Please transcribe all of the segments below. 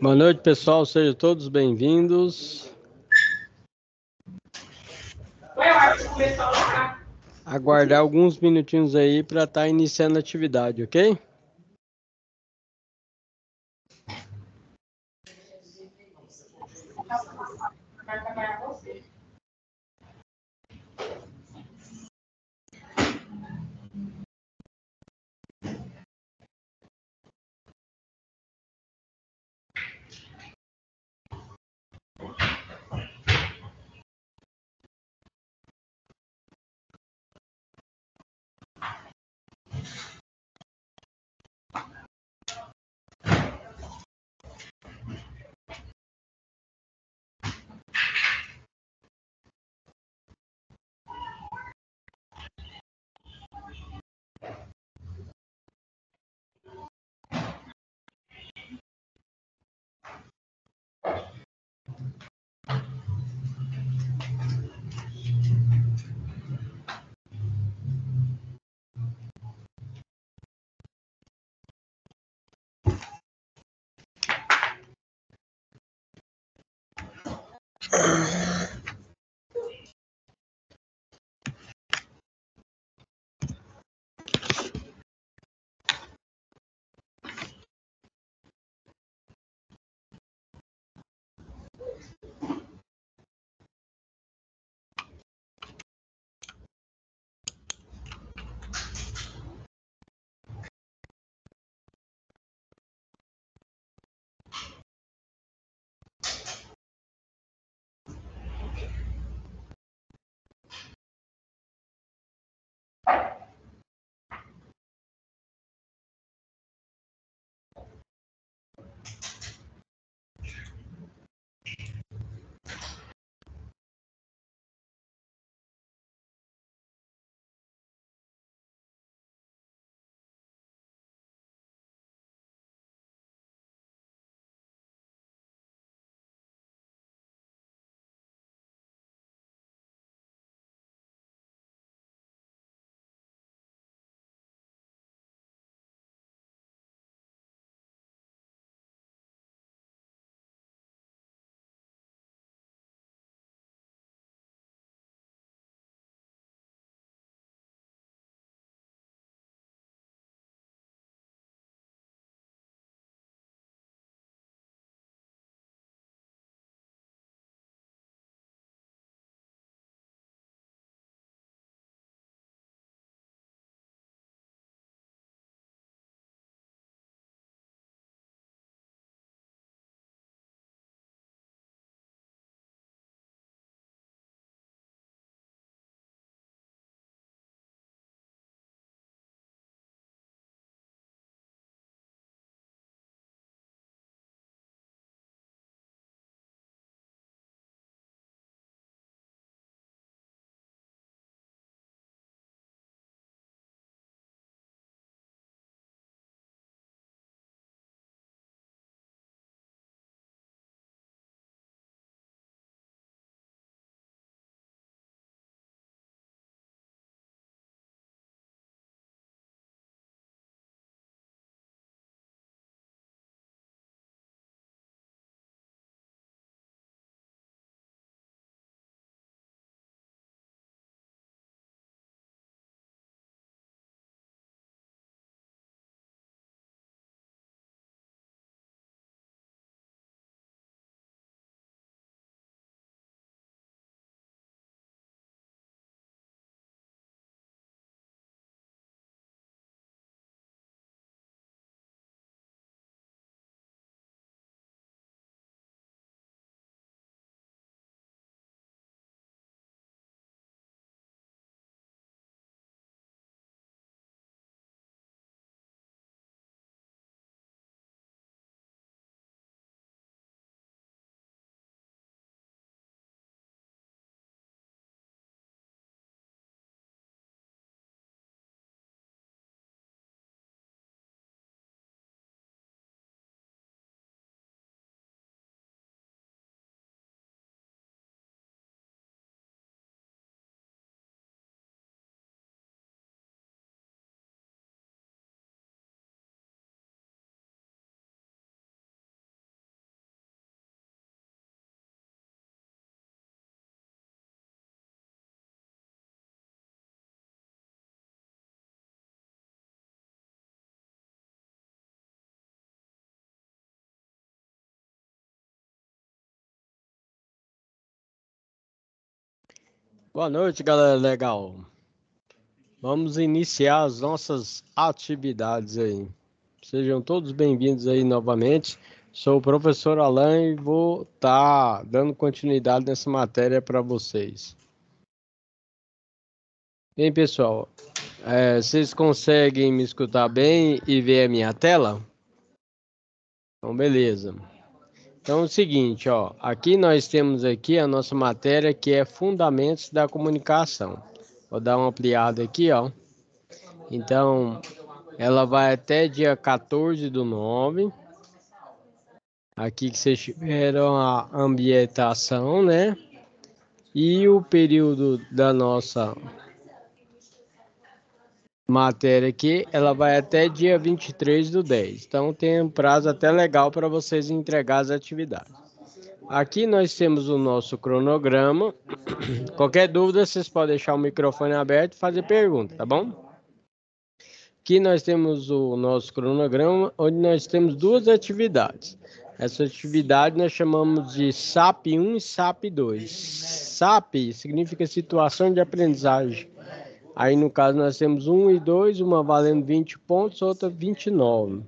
Boa noite, pessoal. Sejam todos bem-vindos. Aguardar alguns minutinhos aí para estar iniciando a atividade, ok? Boa noite, galera legal. Vamos iniciar as nossas atividades aí. Sejam todos bem-vindos aí novamente. Sou o professor Alan e vou estar dando continuidade nessa matéria para vocês. Bem, pessoal, vocês conseguem me escutar bem e ver a minha tela? Então, beleza. Então, é o seguinte, ó, aqui nós temos aqui a nossa matéria que é Fundamentos da Comunicação. Vou dar uma ampliada aqui, ó. Então, ela vai até dia 14/9. Aqui que vocês tiveram a ambientação, né? E o período da nossa matéria aqui, ela vai até dia 23/10. Então, tem um prazo até legal para vocês entregar as atividades. Aqui nós temos o nosso cronograma. Qualquer dúvida, vocês podem deixar o microfone aberto e fazer pergunta, tá bom? Aqui nós temos o nosso cronograma, onde nós temos duas atividades. Essa atividade nós chamamos de SAP 1 e SAP 2. SAP significa situação de aprendizagem. Aí no caso nós temos 1 e 2, uma valendo 20 pontos, outra 29.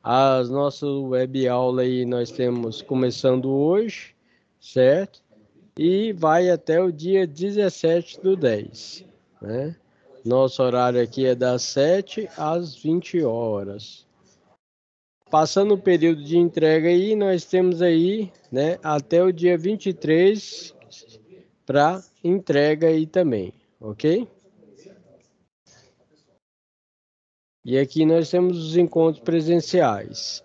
As nossas web aula aí nós temos começando hoje, certo? E vai até o dia 17/10, né? Nosso horário aqui é das 7 às 20 horas. Passando o período de entrega aí, nós temos aí, né, até o dia 23 para entrega aí também, ok? E aqui nós temos os encontros presenciais.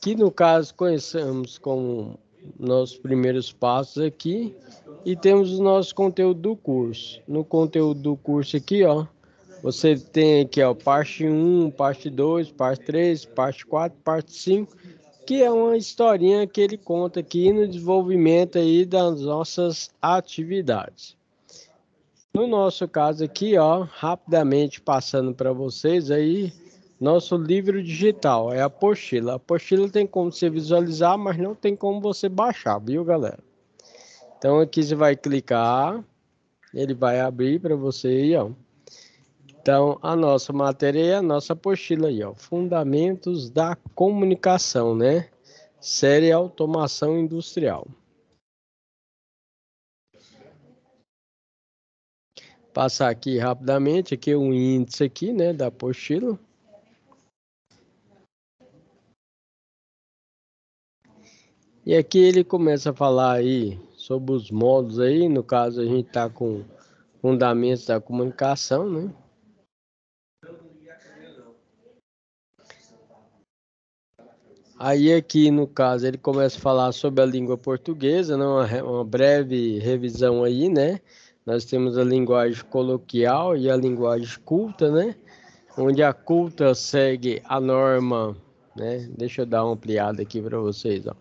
Que no caso conhecemos como nossos primeiros passos aqui e temos o nosso conteúdo do curso. No conteúdo do curso aqui, ó, você tem aqui, ó, parte 1, parte 2, parte 3, parte 4, parte 5, que é uma historinha que ele conta aqui no desenvolvimento aí das nossas atividades. No nosso caso aqui, ó, rapidamente passando para vocês aí, nosso livro digital é a apostila. A apostila tem como você visualizar, mas não tem como você baixar, viu, galera? Então aqui você vai clicar, ele vai abrir para você aí, ó. Então a nossa matéria é a nossa apostila aí, ó, Fundamentos da Comunicação, né? Série Automação Industrial. Passar aqui rapidamente, aqui o índice aqui, né, da apostila. E aqui ele começa a falar aí sobre os modos aí, no caso a gente está com fundamentos da comunicação, né? Aí aqui no caso ele começa a falar sobre a língua portuguesa, né? Uma breve revisão aí, né? Nós temos a linguagem coloquial e a linguagem culta, né? Onde a culta segue a norma, né? Deixa eu dar uma ampliada aqui para vocês, ó.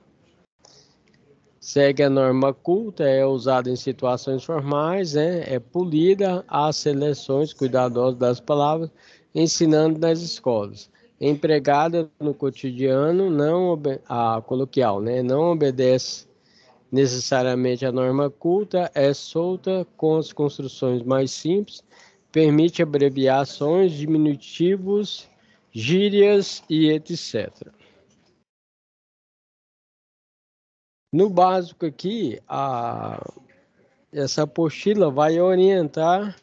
Segue a norma culta, é usada em situações formais, é polida às seleções cuidadosas das palavras, ensinando nas escolas. Empregada no cotidiano, a coloquial, né? Não obedece necessariamente à norma culta, é solta com as construções mais simples, permite abreviações, diminutivos, gírias e etc. No básico aqui, essa apostila vai orientar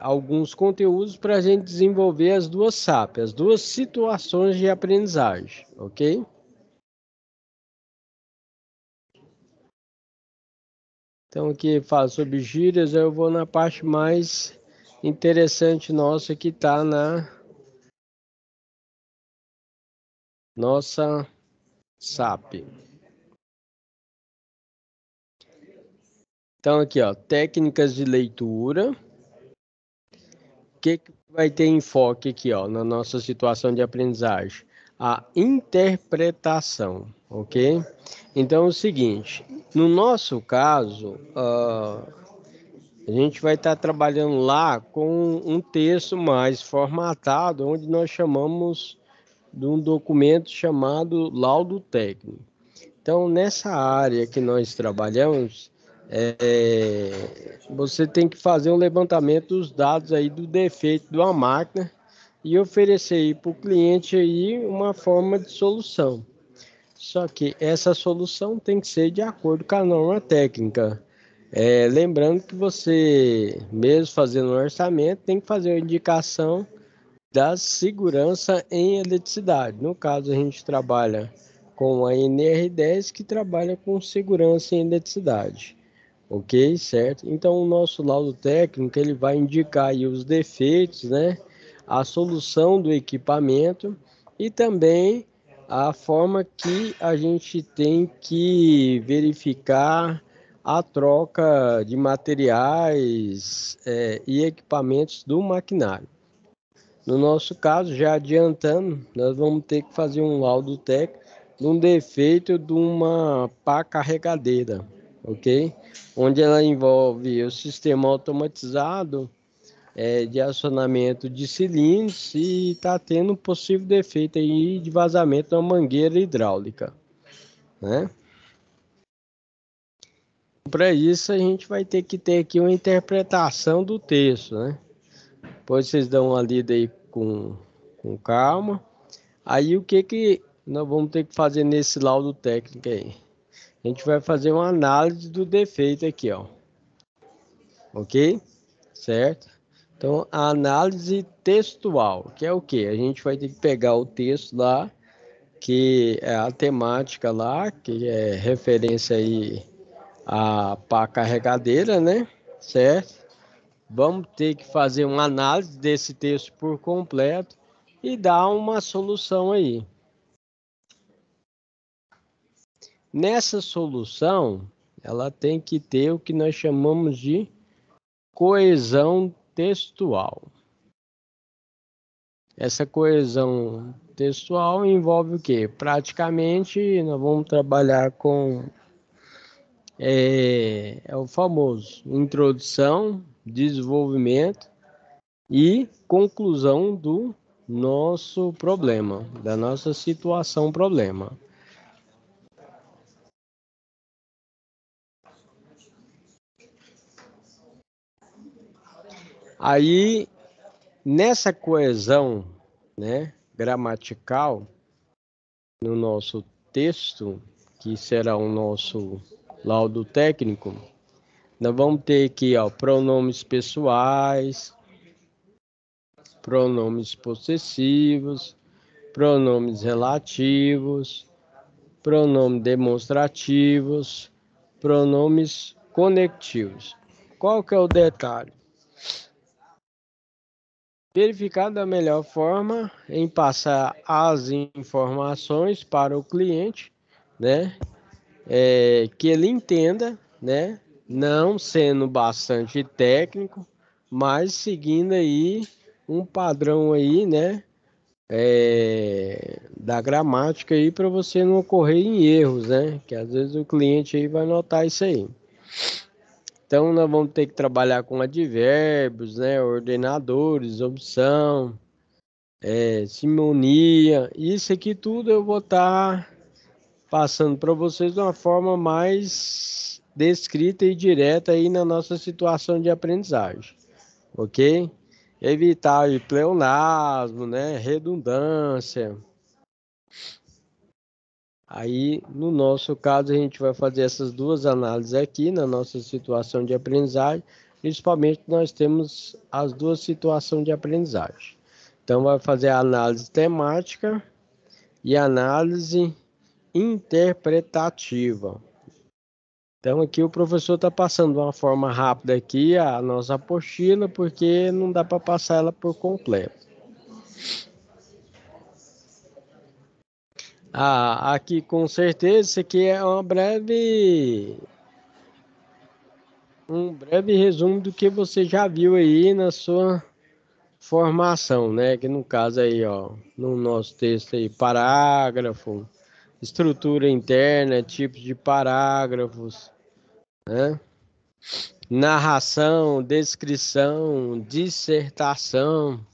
alguns conteúdos para a gente desenvolver as duas SAP, as duas situações de aprendizagem, ok? Então aqui fala sobre gírias, eu vou na parte mais interessante nossa que está na nossa SAP. Então aqui, ó, técnicas de leitura. O que vai ter enfoque aqui, ó, na nossa situação de aprendizagem? A interpretação, ok? Então é o seguinte, no nosso caso, a gente vai estar trabalhando lá com um texto mais formatado, onde nós chamamos de um documento chamado laudo técnico. Então, nessa área que nós trabalhamos, você tem que fazer um levantamento dos dados aí do defeito de uma máquina e oferecer aí para o cliente aí uma forma de solução. Só que essa solução tem que ser de acordo com a norma técnica. Lembrando que você, mesmo fazendo um orçamento, tem que fazer a indicação da segurança em eletricidade. No caso, a gente trabalha com a NR10, que trabalha com segurança em eletricidade. Ok? Certo? Então, o nosso laudo técnico, ele vai indicar aí os defeitos, né? A solução do equipamento e também a forma que a gente tem que verificar a troca de materiais e equipamentos do maquinário. No nosso caso, já adiantando, nós vamos ter que fazer um laudo técnico de um defeito de uma pá carregadeira, ok? Onde ela envolve o sistema automatizado de acionamento de cilindros e está tendo um possível defeito aí de vazamento na mangueira hidráulica, né? Para isso, a gente vai ter que ter aqui uma interpretação do texto, né? Depois vocês dão uma lida aí com calma. Aí o que nós vamos ter que fazer nesse laudo técnico aí? A gente vai fazer uma análise do defeito aqui, ó. Ok? Certo? Então, a análise textual, que é o que? A gente vai ter que pegar o texto lá, que é a temática lá, que é referência aí à pá carregadeira, né? Certo? Vamos ter que fazer uma análise desse texto por completo e dar uma solução aí. Nessa solução, ela tem que ter o que nós chamamos de coesão textual. Essa coesão textual envolve o quê? Praticamente, nós vamos trabalhar com o famoso introdução, desenvolvimento e conclusão do nosso problema, da nossa situação problema. Aí, nessa coesão, né, gramatical, no nosso texto, que será o nosso laudo técnico, nós vamos ter aqui, ó, pronomes pessoais, pronomes possessivos, pronomes relativos, pronomes demonstrativos, pronomes conectivos. Qual que é o detalhe? Verificar da melhor forma em passar as informações para o cliente, né? Que ele entenda, né? Não sendo bastante técnico, mas seguindo aí um padrão aí, né? Da gramática aí para você não ocorrer em erros, né? Que às vezes o cliente aí vai notar isso aí. Então nós vamos ter que trabalhar com advérbios, né? Ordenadores, opção, simonia. Isso aqui tudo eu vou estar passando para vocês de uma forma mais descrita e direta aí na nossa situação de aprendizagem, ok? Evitar o pleonasmo, né? Redundância. Aí, no nosso caso, a gente vai fazer essas duas análises aqui na nossa situação de aprendizagem, principalmente nós temos as duas situações de aprendizagem. Então, vai fazer a análise temática e a análise interpretativa. Então, aqui o professor está passando de uma forma rápida aqui a nossa apostila, porque não dá para passar ela por completo. Aqui com certeza isso aqui é um breve resumo do que você já viu aí na sua formação, né? Que no caso aí, ó, no nosso texto aí, parágrafo, estrutura interna, tipos de parágrafos, né? Narração, descrição, dissertação.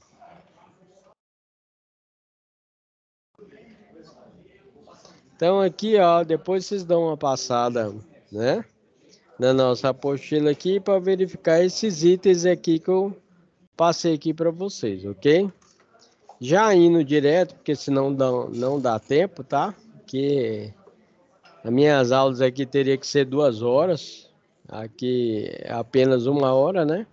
Então aqui, ó, depois vocês dão uma passada, né, na nossa apostila aqui para verificar esses itens aqui que eu passei aqui para vocês, ok? Já indo direto, porque senão não dá tempo, tá? Porque as minhas aulas aqui teria que ser 2 horas, aqui é apenas 1 hora, né?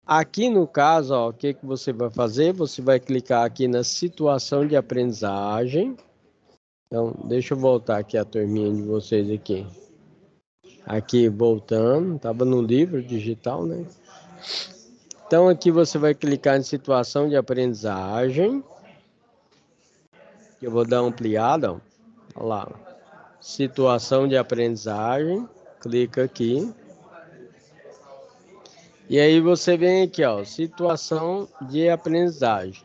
Aqui no caso, ó, o que que você vai fazer? Você vai clicar aqui na situação de aprendizagem. Então, deixa eu voltar aqui a turminha de vocês aqui. Aqui, voltando, estava no livro digital, né? Então, aqui você vai clicar em situação de aprendizagem. Eu vou dar uma ampliada, ó. Olha lá. Situação de aprendizagem. Clica aqui. E aí você vem aqui, ó. Situação de aprendizagem.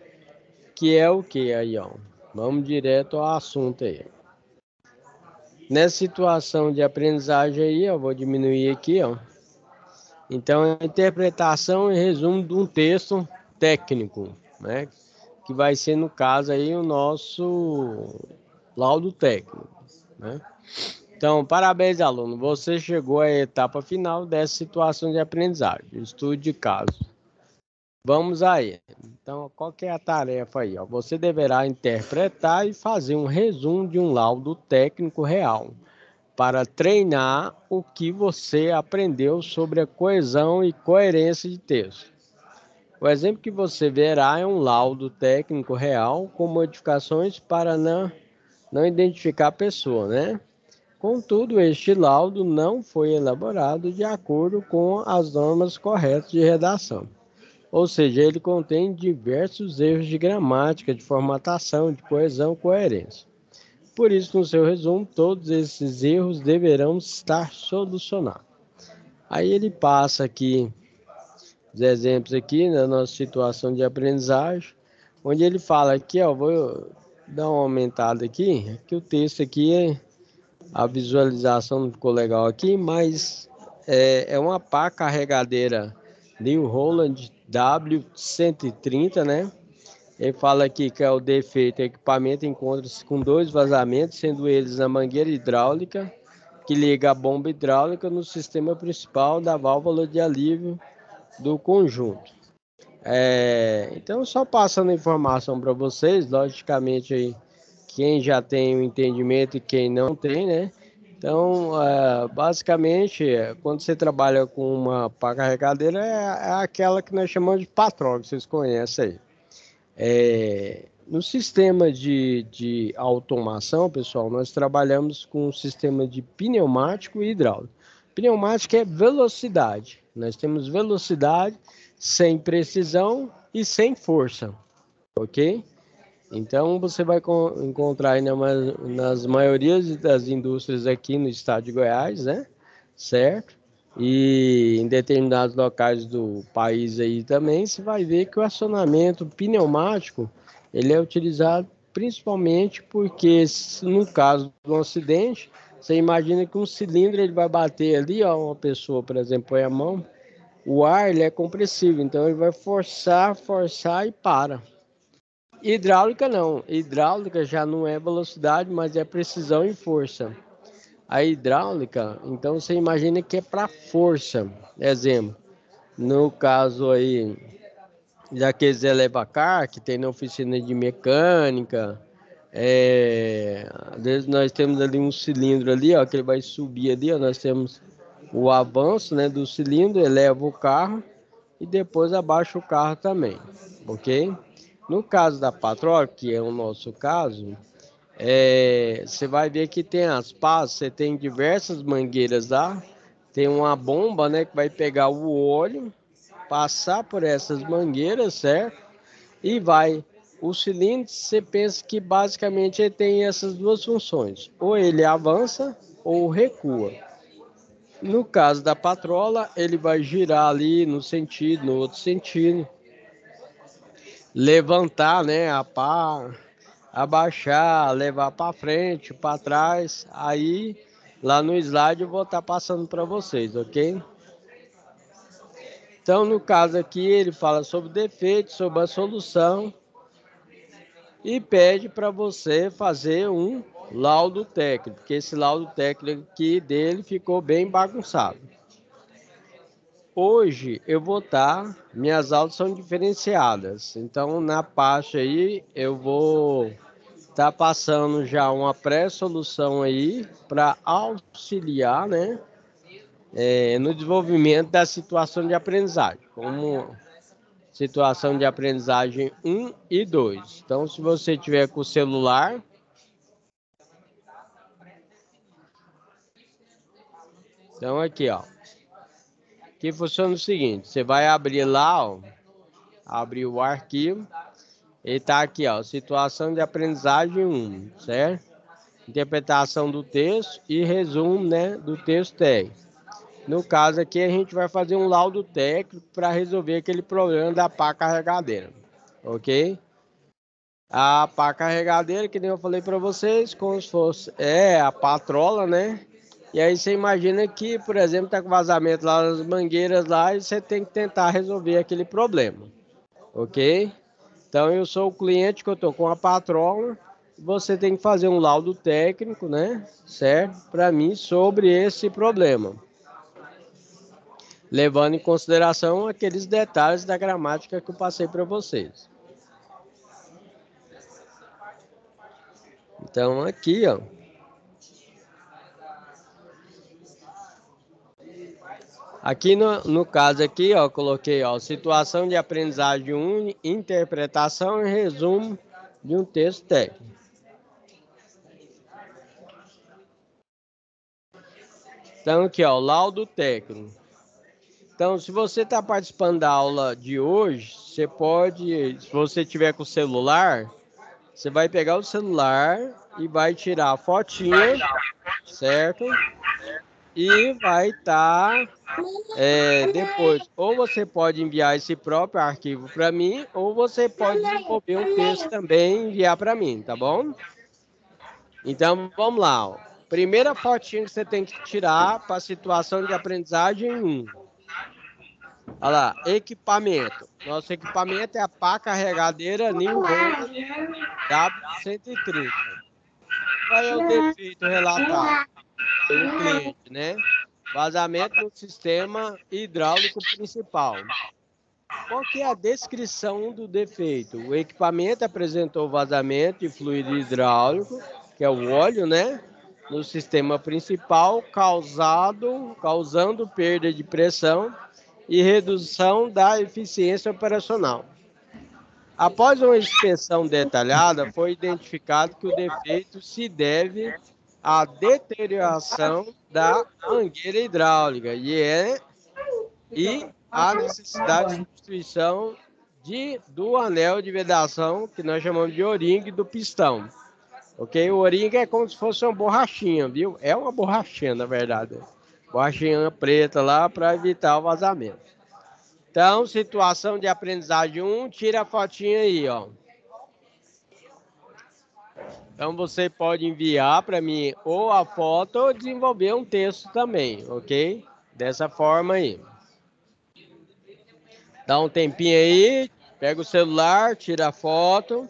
Que é o que aí, ó? Vamos direto ao assunto aí. Nessa situação de aprendizagem aí, ó, vou diminuir aqui, ó. Então, a interpretação e resumo de um texto técnico, né? Que vai ser, no caso aí, o nosso laudo técnico, né? Então, parabéns, aluno. Você chegou à etapa final dessa situação de aprendizagem, estudo de caso. Vamos aí. Então, qual que é a tarefa aí? Ó? Você deverá interpretar e fazer um resumo de um laudo técnico real, para treinar o que você aprendeu sobre a coesão e coerência de texto. O exemplo que você verá é um laudo técnico real com modificações para não identificar a pessoa, né? Contudo, este laudo não foi elaborado de acordo com as normas corretas de redação. Ou seja, ele contém diversos erros de gramática, de formatação, de coesão e coerência. Por isso, no seu resumo, todos esses erros deverão estar solucionados. Aí ele passa aqui os exemplos aqui na nossa situação de aprendizagem, onde ele fala aqui, ó, vou dar uma aumentada aqui, que o texto aqui, a visualização não ficou legal aqui, mas é uma pá carregadeira New Holland W130, né? Ele fala aqui que é o defeito, o equipamento encontra-se com 2 vazamentos, sendo eles a mangueira hidráulica, que liga a bomba hidráulica no sistema principal da válvula de alívio do conjunto. Então, só passando informação para vocês, logicamente, aí, quem já tem o entendimento e quem não tem, né? Então, basicamente, quando você trabalha com uma pá carregadeira, é aquela que nós chamamos de patrol, que vocês conhecem aí. No sistema de automação, pessoal, nós trabalhamos com um sistema de pneumático e hidráulico. Pneumático é velocidade. Nós temos velocidade sem precisão e sem força, ok? Então, você vai encontrar aí nas maiorias das indústrias aqui no estado de Goiás, né? Certo? E em determinados locais do país aí também, você vai ver que o acionamento pneumático, ele é utilizado principalmente porque, no caso de um acidente, você imagina que um cilindro ele vai bater ali, ó, uma pessoa, por exemplo, põe a mão, o ar ele é compressivo, então ele vai forçar e para. Hidráulica não, hidráulica já não é velocidade, mas é precisão e força. A hidráulica, então você imagina que é para força. Exemplo, no caso aí daqueles elevacar que tem na oficina de mecânica, às vezes nós temos ali um cilindro ali, ó, que ele vai subir ali, ó, nós temos o avanço, né, do cilindro, eleva o carro e depois abaixa o carro também, ok? No caso da patroa, que é o nosso caso, você vai ver que tem as pás, você tem diversas mangueiras lá, tem uma bomba, né, que vai pegar o óleo, passar por essas mangueiras, certo? E vai. O cilindro, você pensa que basicamente ele tem essas duas funções, ou ele avança ou recua. No caso da patrola, ele vai girar ali no outro sentido, levantar, né, a pá, abaixar, levar para frente, para trás. Aí lá no slide eu vou estar passando para vocês, ok? Então, no caso aqui, ele fala sobre defeito, sobre a solução e pede para você fazer um laudo técnico, porque esse laudo técnico aqui dele ficou bem bagunçado. Hoje eu vou estar, minhas aulas são diferenciadas, então na parte aí eu vou estar passando já uma pré-solução aí para auxiliar, né, no desenvolvimento da situação de aprendizagem, como situação de aprendizagem 1 e 2. Então, se você tiver com o celular, então aqui, ó, que funciona o seguinte, você vai abrir lá, ó, abrir o arquivo, e tá aqui, ó, situação de aprendizagem 1, certo? Interpretação do texto e resumo, né, do texto técnico. No caso aqui, a gente vai fazer um laudo técnico para resolver aquele problema da pá carregadeira, ok? A pá carregadeira, que nem eu falei para vocês, como se fosse a patrola, né? E aí você imagina que, por exemplo, tá com vazamento lá nas mangueiras lá e você tem que tentar resolver aquele problema, ok? Então eu sou o cliente que eu tô com a patrola, você tem que fazer um laudo técnico, né? Certo? Para mim sobre esse problema, levando em consideração aqueles detalhes da gramática que eu passei para vocês. Então aqui, ó. Aqui no caso aqui, ó, coloquei, ó, situação de aprendizagem 1, interpretação e resumo de um texto técnico. Então aqui, ó, laudo técnico. Então, se você está participando da aula de hoje, você pode, se você tiver com o celular, você vai pegar o celular e vai tirar a fotinha, certo? E vai estar depois, ou você pode enviar esse próprio arquivo para mim, ou você pode desenvolver um texto também e enviar para mim, tá bom? Então, vamos lá. Ó. Primeira fotinha que você tem que tirar para a situação de aprendizagem 1. Olha lá, equipamento. Nosso equipamento é a pá carregadeira New Holland W130. Qual é o defeito relatado pelo cliente, né? Vazamento no sistema hidráulico principal. Qual que é a descrição do defeito? O equipamento apresentou vazamento de fluido hidráulico, que é o óleo, né? No sistema principal, causando perda de pressão e redução da eficiência operacional. Após uma inspeção detalhada, foi identificado que o defeito se deve à deterioração da mangueira hidráulica e à necessidade de substituição do anel de vedação, que nós chamamos de o-ring do pistão. Ok? O o-ring é como se fosse uma borrachinha, viu? É uma borrachinha, na verdade. Borrachinha preta lá para evitar o vazamento. Então, situação de aprendizagem 1, tira a fotinha aí, ó. Então, você pode enviar para mim ou a foto ou desenvolver um texto também, ok? Dessa forma aí. Dá um tempinho aí, pega o celular, tira a foto.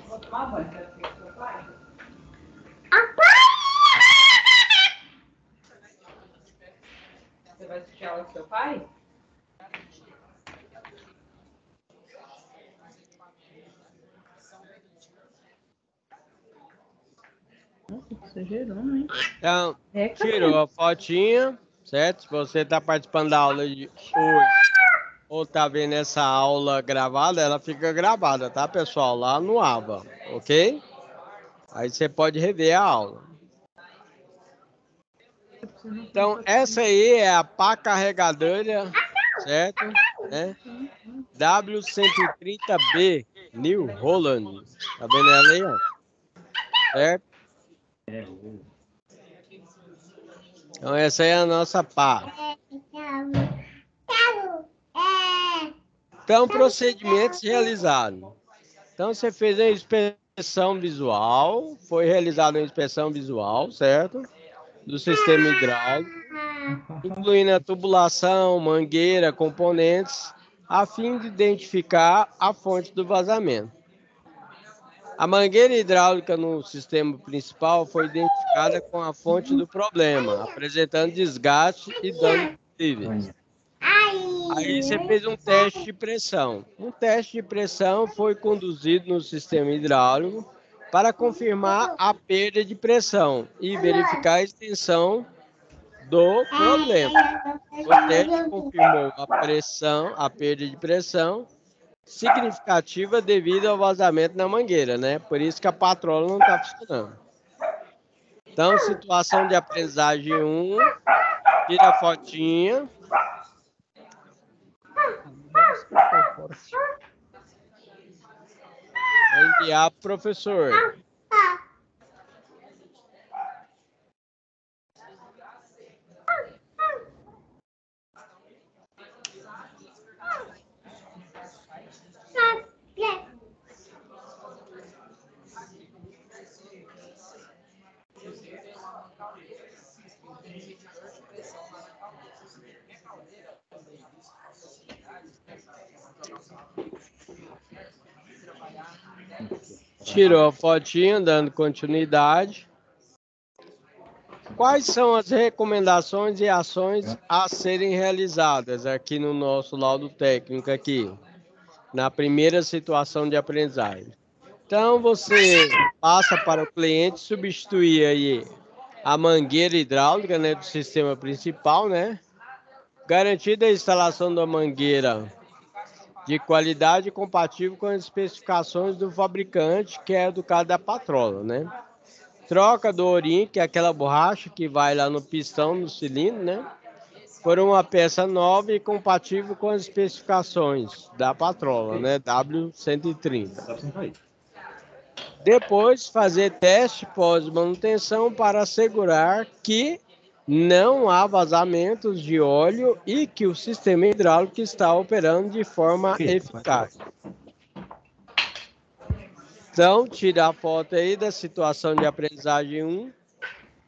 Vou tomar banho, quero ver o seu pai. Você vai assistir a aula com seu pai? Nossa, que exagerou, hein? Então, tirou a fotinha, certo? Se você está participando da aula de hoje ou está vendo essa aula gravada, ela fica gravada, tá, pessoal? Lá no AVA, ok? Aí você pode rever a aula. Então, essa aí é a pá carregadora, certo? Né? W130B, New Holland. Tá vendo ela aí, ó? Certo? Então, essa aí é a nossa pá. Então, procedimentos realizados. Então, você fez a inspeção visual, foi realizada uma inspeção visual, certo? Do sistema hidráulico. incluindo a tubulação, mangueira, componentes, a fim de identificar a fonte do vazamento. A mangueira hidráulica no sistema principal foi identificada com a fonte do problema, apresentando desgaste e danos possíveis. Aí você fez um teste de pressão. Um teste de pressão foi conduzido no sistema hidráulico para confirmar a perda de pressão e verificar a extensão do problema. O teste confirmou a perda de pressão significativa devido ao vazamento na mangueira, né? Por isso que a patrola não está funcionando. Então, situação de aprendizagem 1, tira a fotinha. Vai enviar para o professor. Tirou a fotinha, dando continuidade. Quais são as recomendações e ações a serem realizadas aqui no nosso laudo técnico aqui, na primeira situação de aprendizagem? Então, você passa para o cliente substituir aí a mangueira hidráulica, né, do sistema principal, né? Garantida a instalação da mangueira de qualidade compatível com as especificações do fabricante, que é educado da patrola, né? Troca do O-ring, que é aquela borracha que vai lá no pistão, no cilindro, né? Por uma peça nova e compatível com as especificações da patrola, né? W130. Depois, fazer teste pós-manutenção para assegurar que não há vazamentos de óleo e que o sistema hidráulico está operando de forma eficaz. Então, tira a foto aí da situação de aprendizagem 1,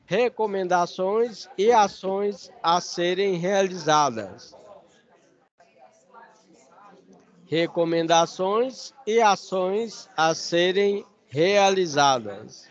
recomendações e ações a serem realizadas. Recomendações e ações a serem realizadas.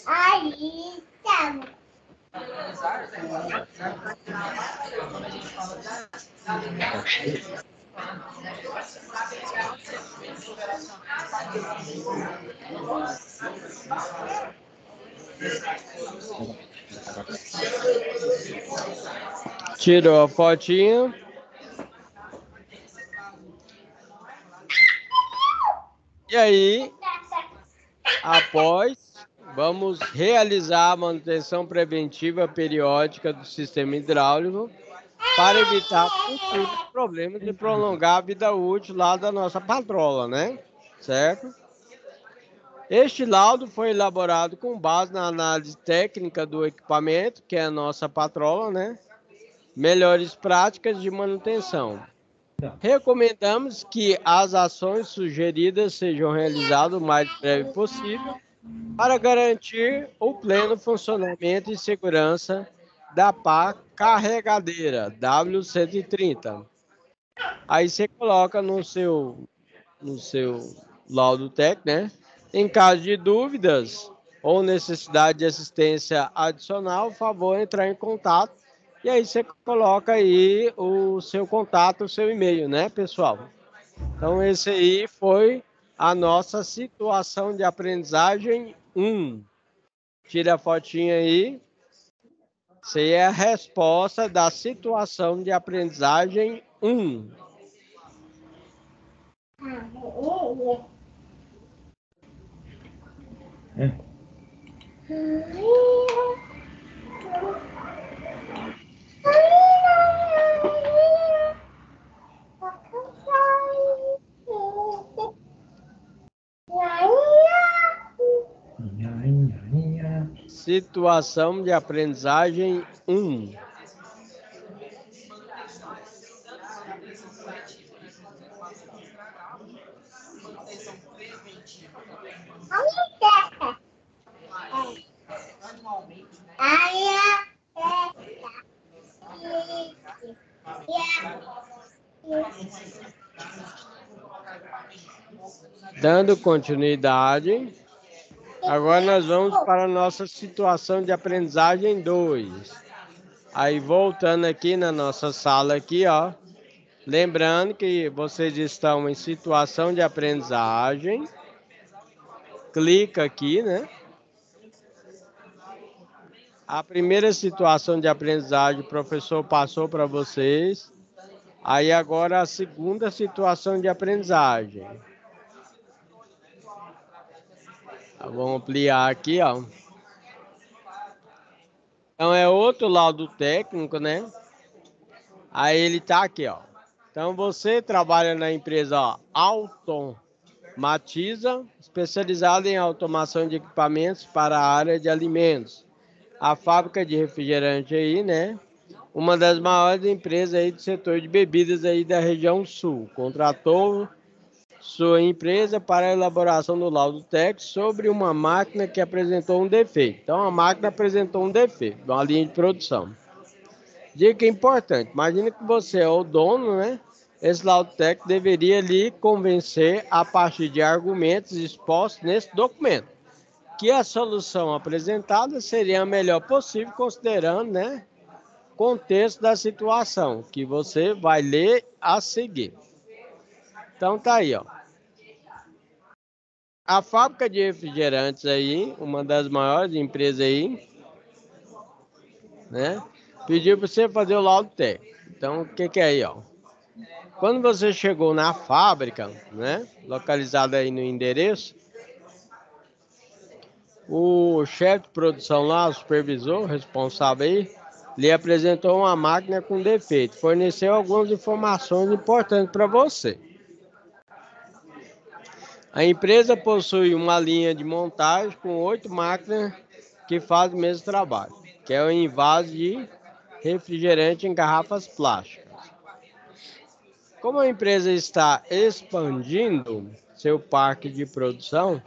Aí, tá. Tirou a fotinha. E aí, após, vamos realizar a manutenção preventiva periódica do sistema hidráulico para evitar futuros problemas e prolongar a vida útil lá da nossa patrola, né? Certo? Este laudo foi elaborado com base na análise técnica do equipamento, que é a nossa patrola, né? Melhores práticas de manutenção. Recomendamos que as ações sugeridas sejam realizadas o mais breve possível para garantir o pleno funcionamento e segurança da pá carregadeira W130. Aí você coloca no seu laudo técnico, né? Em caso de dúvidas ou necessidade de assistência adicional, por favor, entrar em contato. E aí você coloca aí o seu contato, o seu e-mail, né, pessoal? Então, esse aí foi a nossa situação de aprendizagem 1. Tira a fotinha aí. Essa aí é a resposta da situação de aprendizagem 1. Situação de aprendizagem 1. Dando continuidade, agora nós vamos para a nossa situação de aprendizagem 2. Aí voltando aqui na nossa sala aqui, ó. Lembrando que vocês estão em situação de aprendizagem. Clica aqui, né? A primeira situação de aprendizagem o professor passou para vocês. Aí agora a segunda situação de aprendizagem. Vamos ampliar aqui, ó. Então é outro laudo técnico, né? Aí ele tá aqui, ó. Então você trabalha na empresa, ó, Automatiza, especializada em automação de equipamentos para a área de alimentos. A fábrica de refrigerante aí, né? Uma das maiores empresas aí do setor de bebidas aí da região sul. Contratou sua empresa para a elaboração do laudo técnico sobre uma máquina que apresentou um defeito. Então a máquina apresentou um defeito, uma linha de produção. Dica importante, imagine que você é o dono, né? Esse laudo técnico deveria lhe convencer a partir de argumentos expostos nesse documento, que a solução apresentada seria a melhor possível, considerando, né, o contexto da situação, que você vai ler a seguir. Então tá aí, ó. A fábrica de refrigerantes aí, uma das maiores empresas aí, né, pediu para você fazer o laudo técnico. Então, o que é aí, ó? Quando você chegou na fábrica, né, localizada aí no endereço, o chefe de produção lá, o supervisor responsável aí, lhe apresentou uma máquina com defeito, forneceu algumas informações importantes para você. A empresa possui uma linha de montagem com 8 máquinas que fazem o mesmo trabalho, que é o envase de refrigerante em garrafas plásticas. Como a empresa está expandindo seu parque de produção,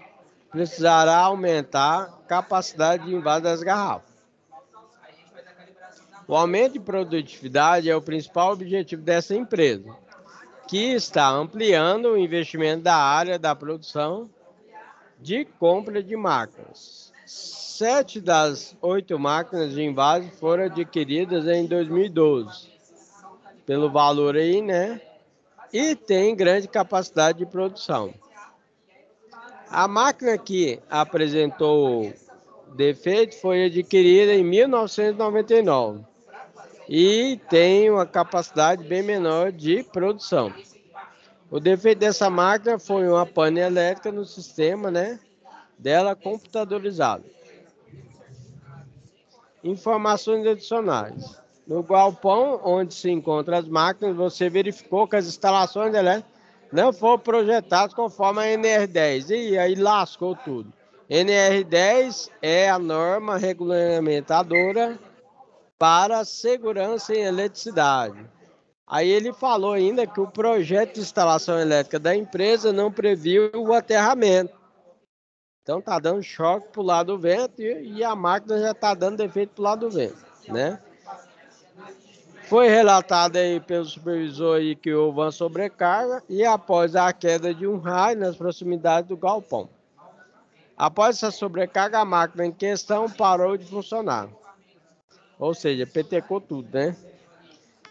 precisará aumentar a capacidade de envase das garrafas. O aumento de produtividade é o principal objetivo dessa empresa, que está ampliando o investimento da área da produção de compra de máquinas. 7 das 8 máquinas de envase foram adquiridas em 2012, pelo valor aí, né? E tem grande capacidade de produção. A máquina que apresentou defeito foi adquirida em 1999 e tem uma capacidade bem menor de produção. O defeito dessa máquina foi uma pane elétrica no sistema, né, dela computadorizado. Informações adicionais. No galpão onde se encontram as máquinas, você verificou que as instalações elétricas não foram projetadas conforme a NR10. E aí lascou tudo. NR10 é a norma regulamentadora para segurança em eletricidade. Aí ele falou ainda que o projeto de instalação elétrica da empresa não previu o aterramento. Então tá dando choque para o lado do vento e a máquina já está dando defeito para o lado do vento, né? Foi relatado aí pelo supervisor aí que houve uma sobrecarga e após a queda de um raio nas proximidades do galpão. Após essa sobrecarga, a máquina em questão parou de funcionar. Ou seja, petecou tudo, né?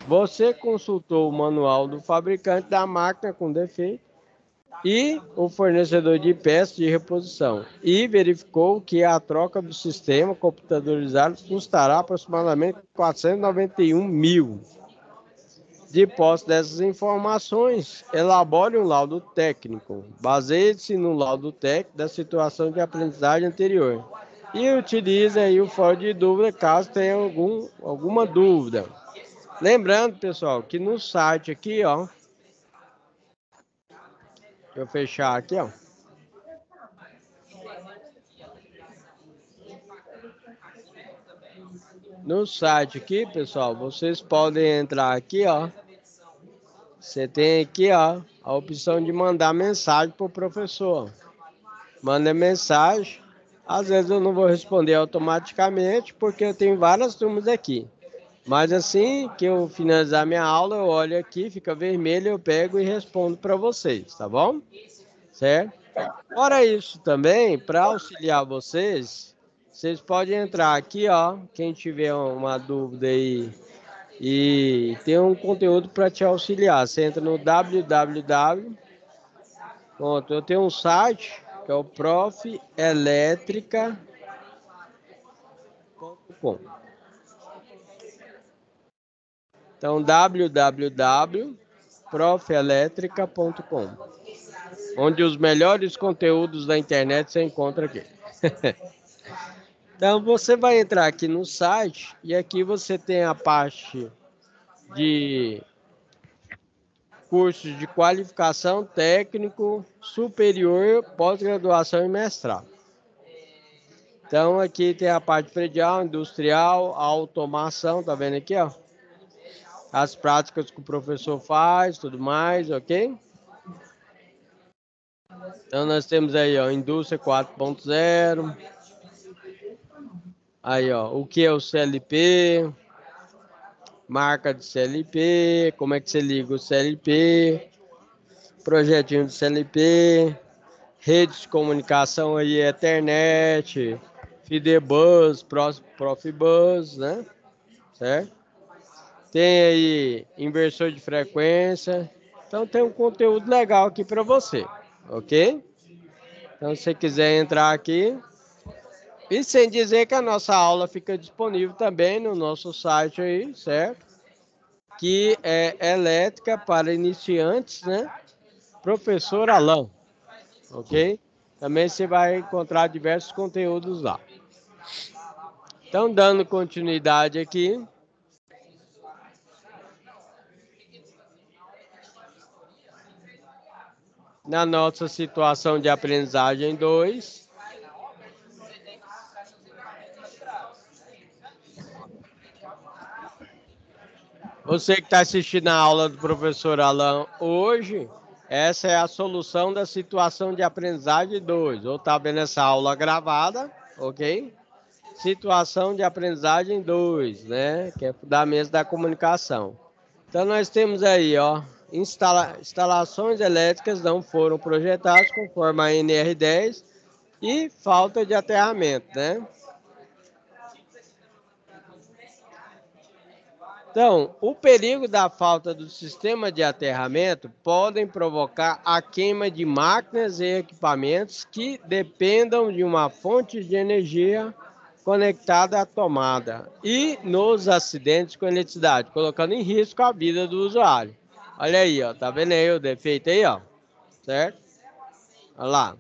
Você consultou o manual do fabricante da máquina com defeito e o fornecedor de peças de reposição e verificou que a troca do sistema computadorizado custará aproximadamente 491 mil. De posse dessas informações, elabore um laudo técnico. Baseie-se no laudo técnico da situação de aprendizagem anterior e utilize aí o fórum de dúvida caso tenha alguma dúvida. Lembrando, pessoal, que no site aqui, ó, deixa eu fechar aqui, ó. No site aqui, pessoal, vocês podem entrar aqui, ó. Você tem aqui, ó, a opção de mandar mensagem para o professor. Manda mensagem. Às vezes eu não vou responder automaticamente, porque eu tenho várias turmas aqui. Mas assim que eu finalizar minha aula, eu olho aqui, fica vermelho, eu pego e respondo para vocês, tá bom? Certo? Fora isso também, para auxiliar vocês, vocês podem entrar aqui, ó. Quem tiver uma dúvida aí e tem um conteúdo para te auxiliar, você entra no www. Pronto, eu tenho um site que é o profelétrica.com. Então, www.profelétrica.com, onde os melhores conteúdos da internet você encontra aqui. Então, você vai entrar aqui no site e aqui você tem a parte de cursos de qualificação técnico, superior, pós-graduação e mestrado. Então, aqui tem a parte predial, industrial, automação, tá vendo aqui, ó? As práticas que o professor faz, tudo mais, ok? Então, nós temos aí, ó, indústria 4.0. Aí, ó, o que é o CLP, marca de CLP, como é que você liga o CLP, projetinho de CLP, redes de comunicação aí, Ethernet, Fidebus, Profibus, né? Certo? Tem aí inversor de frequência. Então tem um conteúdo legal aqui para você, ok? Então se você quiser entrar aqui, e sem dizer que a nossa aula fica disponível também no nosso site aí, certo? Que é Elétrica para Iniciantes, né? Professor Alain, ok? Também você vai encontrar diversos conteúdos lá. Então, dando continuidade aqui. Na nossa situação de aprendizagem 2. Você que está assistindo a aula do professor Alain hoje, essa é a solução da situação de aprendizagem 2. Ou está vendo essa aula gravada, ok? Situação de aprendizagem 2, né? Que é fundamentos da comunicação. Então nós temos aí, ó, instalações elétricas não foram projetadas conforme a NR10 e falta de aterramento, né? Então, o perigo da falta do sistema de aterramento podem provocar a queima de máquinas e equipamentos que dependam de uma fonte de energia conectada à tomada e nos acidentes com eletricidade, colocando em risco a vida do usuário. Olha aí, ó, tá vendo aí o defeito aí, ó, certo? Olha lá.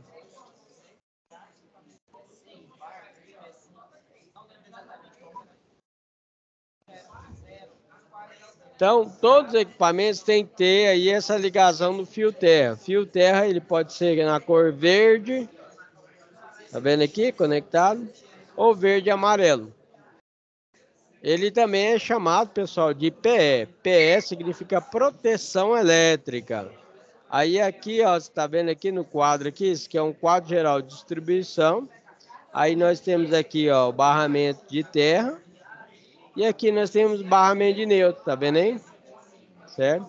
Então, todos os equipamentos têm que ter aí essa ligação do fio terra. Fio terra, ele pode ser na cor verde, tá vendo aqui, conectado, ou verde e amarelo. Ele também é chamado, pessoal, de PE. PE significa proteção elétrica. Aí aqui, ó, você tá vendo aqui no quadro aqui, isso que é um quadro geral de distribuição. Aí nós temos aqui, ó, o barramento de terra. E aqui nós temos barramento de neutro, tá vendo aí? Certo?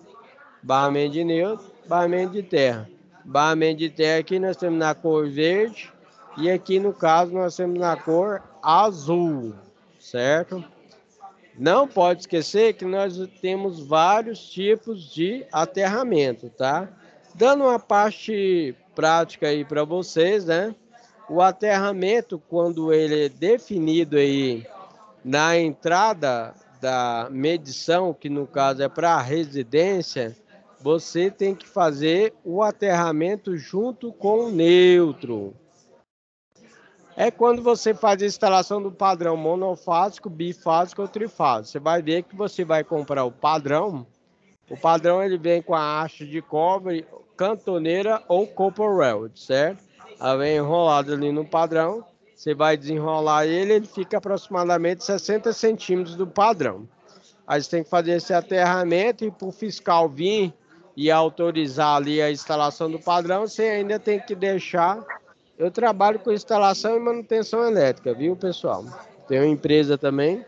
Barramento de neutro, barramento de terra. Barramento de terra aqui nós temos na cor verde e aqui no caso nós temos na cor azul, certo? Não pode esquecer que nós temos vários tipos de aterramento, tá? Dando uma parte prática aí para vocês, né? O aterramento, quando ele é definido aí na entrada da medição, que no caso é para a residência, você tem que fazer o aterramento junto com o neutro. É quando você faz a instalação do padrão monofásico, bifásico ou trifásico. Você vai ver que você vai comprar o padrão. O padrão ele vem com a haste de cobre, cantoneira ou copper weld, certo? Ela vem enrolada ali no padrão. você vai desenrolar ele, ele fica aproximadamente 60 centímetros do padrão. Aí você tem que fazer esse aterramento e para o fiscal vir e autorizar ali a instalação do padrão, você ainda tem que deixar. Eu trabalho com instalação e manutenção elétrica, viu, pessoal? Tem uma empresa também.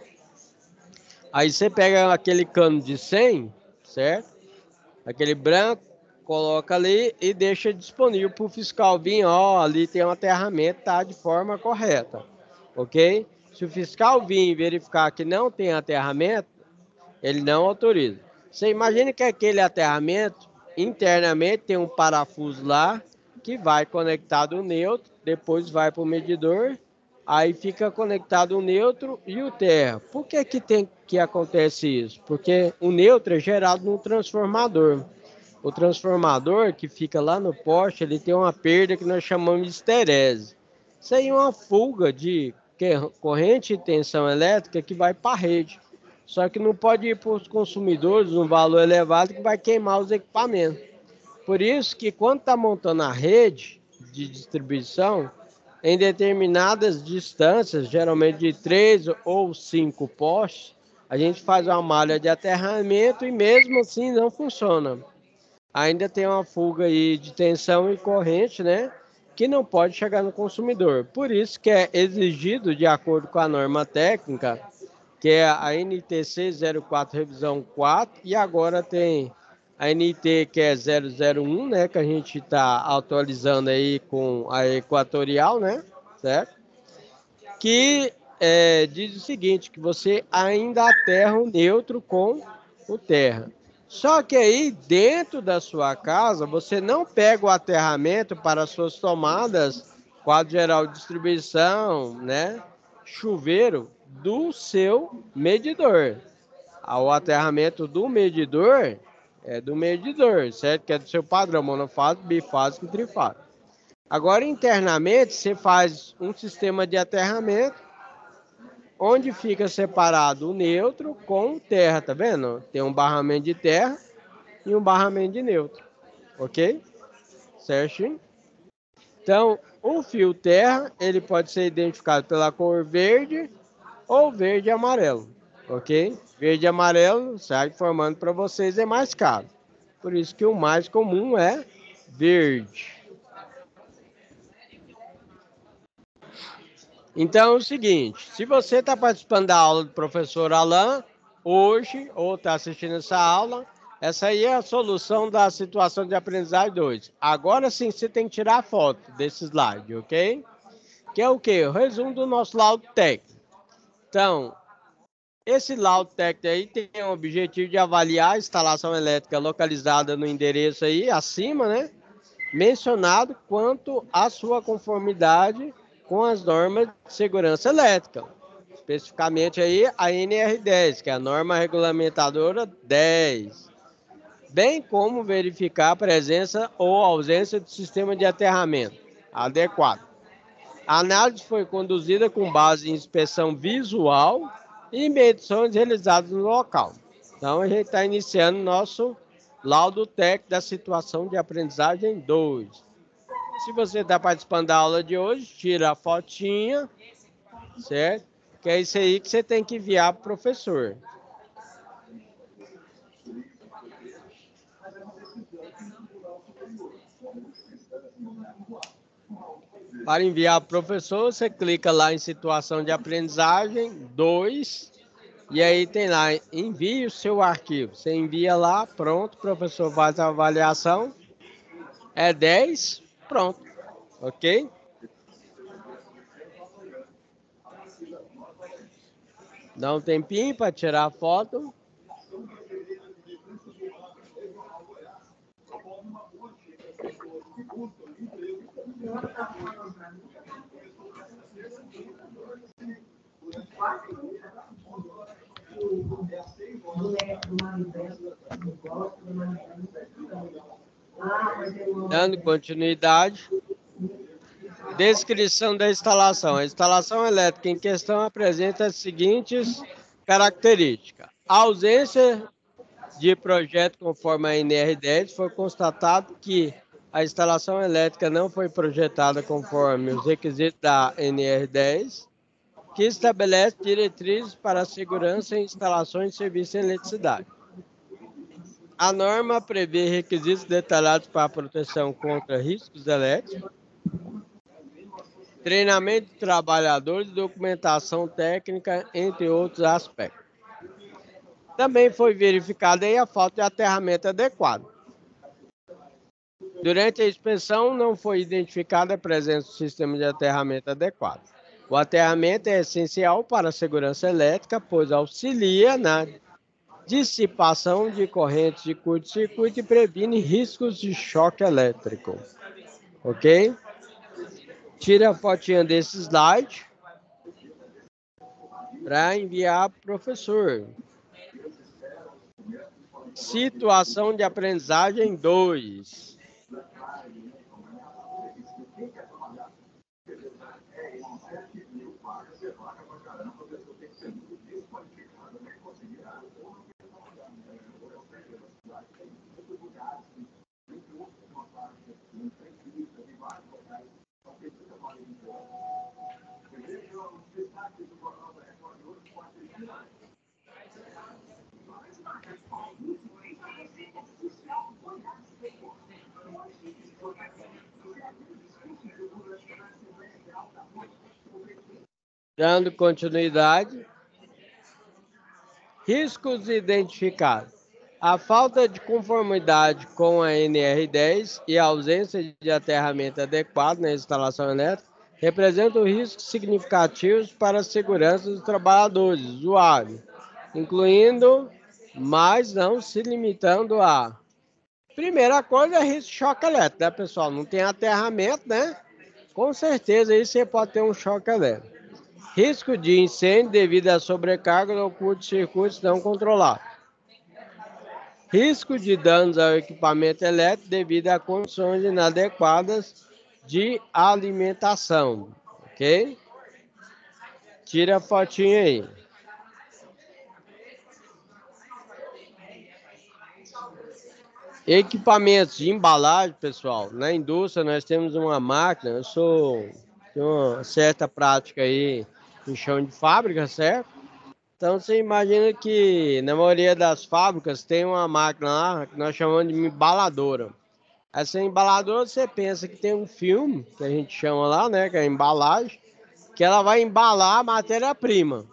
Aí você pega aquele cano de 100, certo? Aquele branco, coloca ali e deixa disponível para o fiscal vir, ó, ali tem um aterramento, tá de forma correta, ok? Se o fiscal vir verificar que não tem aterramento, ele não autoriza. Você imagina que aquele aterramento, internamente, tem um parafuso lá, que vai conectado o neutro, depois vai para o medidor, aí fica conectado o neutro e o terra. Por que que acontece isso? Porque o neutro é gerado no transformador. O transformador que fica lá no poste, ele tem uma perda que nós chamamos de esterese. Isso aí é uma fuga de corrente e tensão elétrica que vai para a rede. Só que não pode ir para os consumidores um valor elevado que vai queimar os equipamentos. Por isso que quando está montando a rede de distribuição, em determinadas distâncias, geralmente de 3 ou 5 postes, a gente faz uma malha de aterramento e mesmo assim não funciona. Ainda tem uma fuga aí de tensão e corrente, né? Que não pode chegar no consumidor. Por isso que é exigido, de acordo com a norma técnica, que é a NTC 04 revisão 4, e agora tem a NT que é 001, né, que a gente está atualizando aí com a Equatorial, né, certo? Que diz o seguinte, que você ainda aterra o neutro com o terra. Só que aí, dentro da sua casa, você não pega o aterramento para as suas tomadas, quadro geral de distribuição, né, chuveiro, do seu medidor. O aterramento do medidor é do medidor, certo? Que é do seu padrão, monofásico, bifásico e trifásico. Agora, internamente, você faz um sistema de aterramento, onde fica separado o neutro com o terra, tá vendo? Tem um barramento de terra e um barramento de neutro, ok? Certinho? Então, o fio terra, ele pode ser identificado pela cor verde ou verde e amarelo, ok? Verde e amarelo, sai informando para vocês, é mais caro. Por isso que o mais comum é verde. Então é o seguinte, se você está participando da aula do professor Alain, hoje, ou está assistindo essa aula, essa aí é a solução da situação de aprendizagem 2. Agora sim, você tem que tirar a foto desse slide, ok? Que é o quê? O resumo do nosso laudo técnico. Então, esse laudo técnico aí tem o objetivo de avaliar a instalação elétrica localizada no endereço aí, acima, né? Mencionado quanto à sua conformidade com as normas de segurança elétrica. Especificamente aí a NR10, que é a norma regulamentadora 10. Bem como verificar a presença ou ausência do sistema de aterramento adequado. A análise foi conduzida com base em inspeção visual e medições realizadas no local. Então, a gente está iniciando nosso laudo técnico da situação de aprendizagem 2. Se você está participando da aula de hoje, tira a fotinha, certo? Que é isso aí que você tem que enviar para o professor. Para enviar para o professor, você clica lá em situação de aprendizagem 2, e aí tem lá, envie o seu arquivo. Você envia lá, pronto, o professor faz a avaliação, é 10, pronto, ok? Dá um tempinho para tirar a foto. Dando continuidade. Descrição da instalação. A instalação elétrica em questão apresenta as seguintes características. A ausência de projeto conforme a NR10 foi constatado que A instalação elétrica não foi projetada conforme os requisitos da NR10, que estabelece diretrizes para a segurança em instalações de serviço de eletricidade. A norma prevê requisitos detalhados para a proteção contra riscos elétricos, treinamento de trabalhadores e documentação técnica, entre outros aspectos. Também foi verificada aí a falta de aterramento adequado. Durante a inspeção, não foi identificada a presença do sistema de aterramento adequado. O aterramento é essencial para a segurança elétrica, pois auxilia na dissipação de correntes de curto-circuito e previne riscos de choque elétrico. Ok? Tira a fotinha desse slide para enviar para o professor. Situação de aprendizagem 2. Dando continuidade. Riscos identificados. A falta de conformidade com a NR10 e a ausência de aterramento adequado na instalação elétrica representam riscos significativos para a segurança dos trabalhadores, usuários, incluindo, mas não se limitando a... Primeira coisa é risco de choque elétrico, né, pessoal? Não tem aterramento, né? Com certeza aí você pode ter um choque elétrico. Risco de incêndio devido à sobrecarga ou curto-circuitos não controlados. Risco de danos ao equipamento elétrico devido a condições inadequadas de alimentação. Ok? Tira a fotinha aí. Equipamentos de embalagem, pessoal. Na indústria nós temos uma máquina, tenho uma certa prática aí em chão de fábrica, certo? Então você imagina que na maioria das fábricas tem uma máquina lá que nós chamamos de embaladora. Essa embaladora você pensa que tem um filme, que a gente chama lá, né, que é a embalagem, que ela vai embalar a matéria-prima,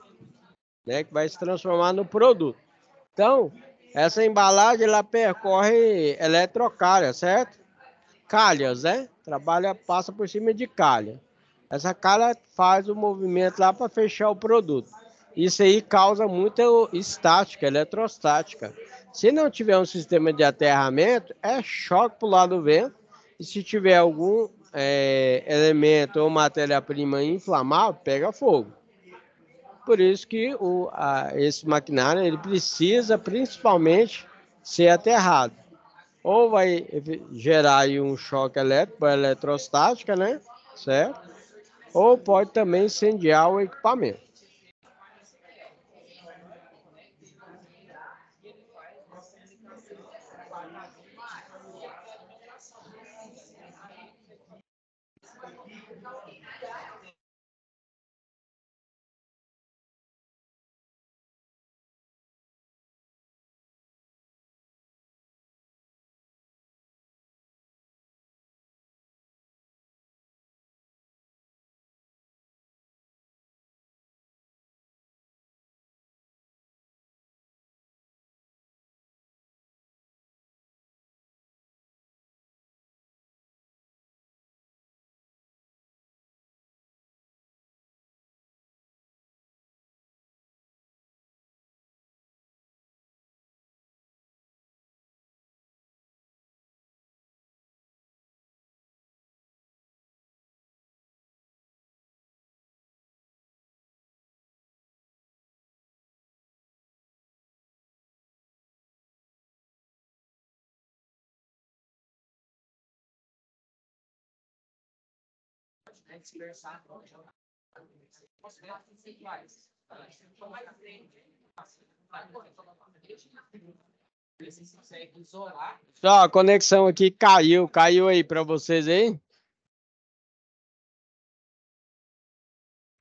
né, que vai se transformar no produto. Então, essa embalagem ela percorre eletrocalha, certo? Calhas, né? Passa por cima de calha. Essa calha faz o movimento lá para fechar o produto. Isso aí causa muita estática, eletrostática. Se não tiver um sistema de aterramento, é choque para o lado do vento. E se tiver algum elemento ou matéria-prima inflamável, pega fogo. Por isso que esse maquinário ele precisa principalmente ser aterrado. Ou vai gerar aí um choque elétrico, eletrostática, né? Certo? Ou pode também incendiar o equipamento. Só a conexão aqui caiu. Caiu aí para vocês aí?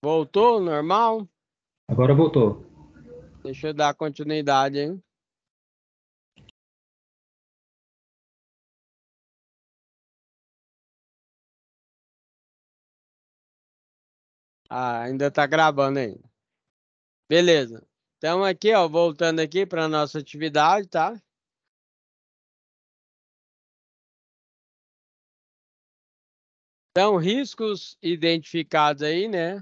Voltou normal? Agora voltou. Deixa eu dar continuidade, hein? Ah, ainda tá gravando aí. Beleza. Então aqui, ó, voltando aqui para nossa atividade, tá? Então, riscos identificados aí, né?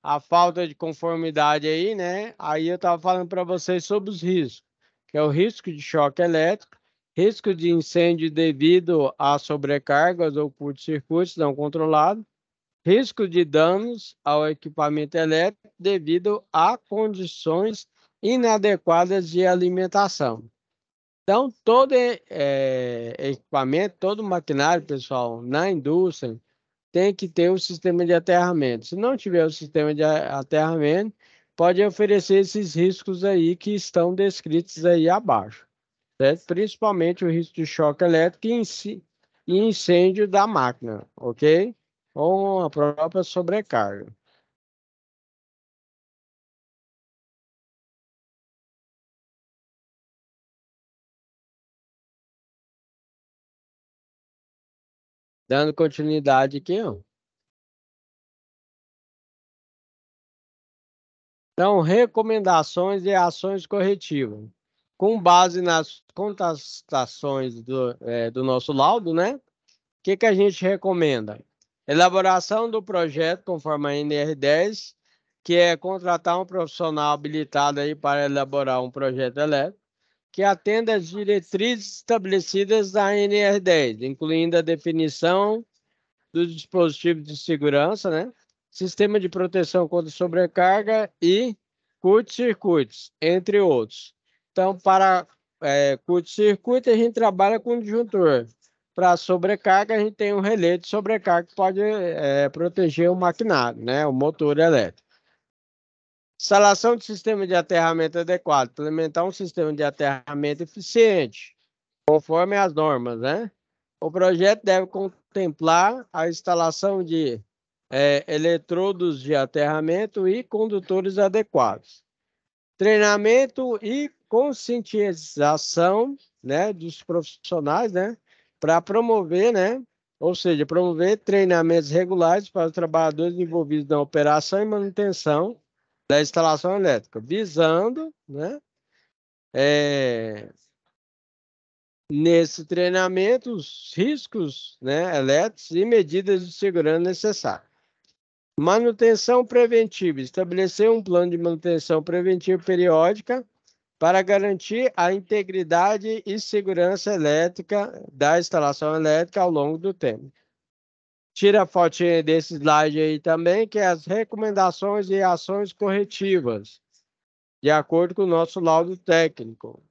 A falta de conformidade aí, né? Aí eu estava falando para vocês sobre os riscos, que é o risco de choque elétrico, risco de incêndio devido a sobrecargas ou curto-circuitos não controlados, risco de danos ao equipamento elétrico devido a condições inadequadas de alimentação. Então, todo equipamento, todo maquinário, pessoal, na indústria, tem que ter o sistema de aterramento. Se não tiver o sistema de aterramento, pode oferecer esses riscos aí que estão descritos aí abaixo, certo? Principalmente o risco de choque elétrico e incêndio da máquina, ok? Ou a própria sobrecarga. Dando continuidade aqui, ó. Então, recomendações e ações corretivas. Com base nas contestações do nosso laudo, né? O que a gente recomenda? Elaboração do projeto conforme a NR10, que é contratar um profissional habilitado aí para elaborar um projeto elétrico, que atenda às diretrizes estabelecidas da NR10, incluindo a definição dos dispositivos de segurança, né? Sistema de proteção contra sobrecarga e curto-circuitos, entre outros. Então, para curto-circuito, a gente trabalha com disjuntor. Para sobrecarga, a gente tem um relé de sobrecarga que pode proteger o maquinário, né? O motor elétrico. Instalação de sistema de aterramento adequado. Implementar um sistema de aterramento eficiente, conforme as normas, né? O projeto deve contemplar a instalação de eletrodos de aterramento e condutores adequados. Treinamento e conscientização, né, dos profissionais, né, para promover, né, ou seja, promover treinamentos regulares para os trabalhadores envolvidos na operação e manutenção da instalação elétrica, visando, né, nesse treinamento, os riscos, né, elétricos e medidas de segurança necessárias. Manutenção preventiva. Estabelecer um plano de manutenção preventiva periódica para garantir a integridade e segurança elétrica da instalação elétrica ao longo do tempo. Tira a fotinha desse slide aí também, que é as recomendações e ações corretivas, de acordo com o nosso laudo técnico.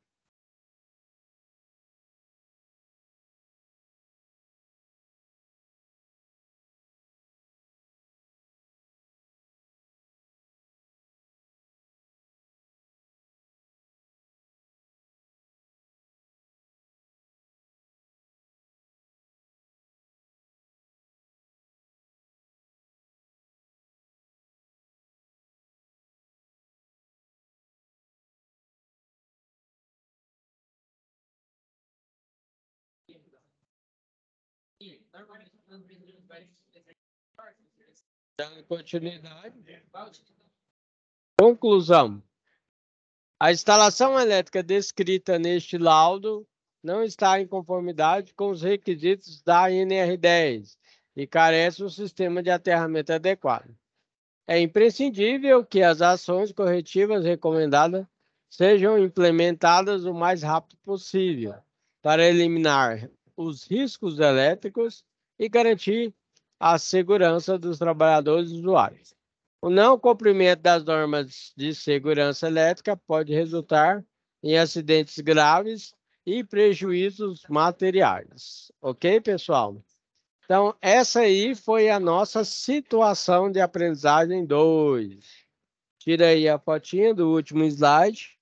Dando continuidade. Conclusão. A instalação elétrica descrita neste laudo não está em conformidade com os requisitos da NR10 e carece de um sistema de aterramento adequado. É imprescindível que as ações corretivas recomendadas sejam implementadas o mais rápido possível para eliminar os riscos elétricos e garantir a segurança dos trabalhadores e usuários. O não cumprimento das normas de segurança elétrica pode resultar em acidentes graves e prejuízos materiais. Ok, pessoal? Então, essa aí foi a nossa situação de aprendizagem 2. Tira aí a fotinha do último slide.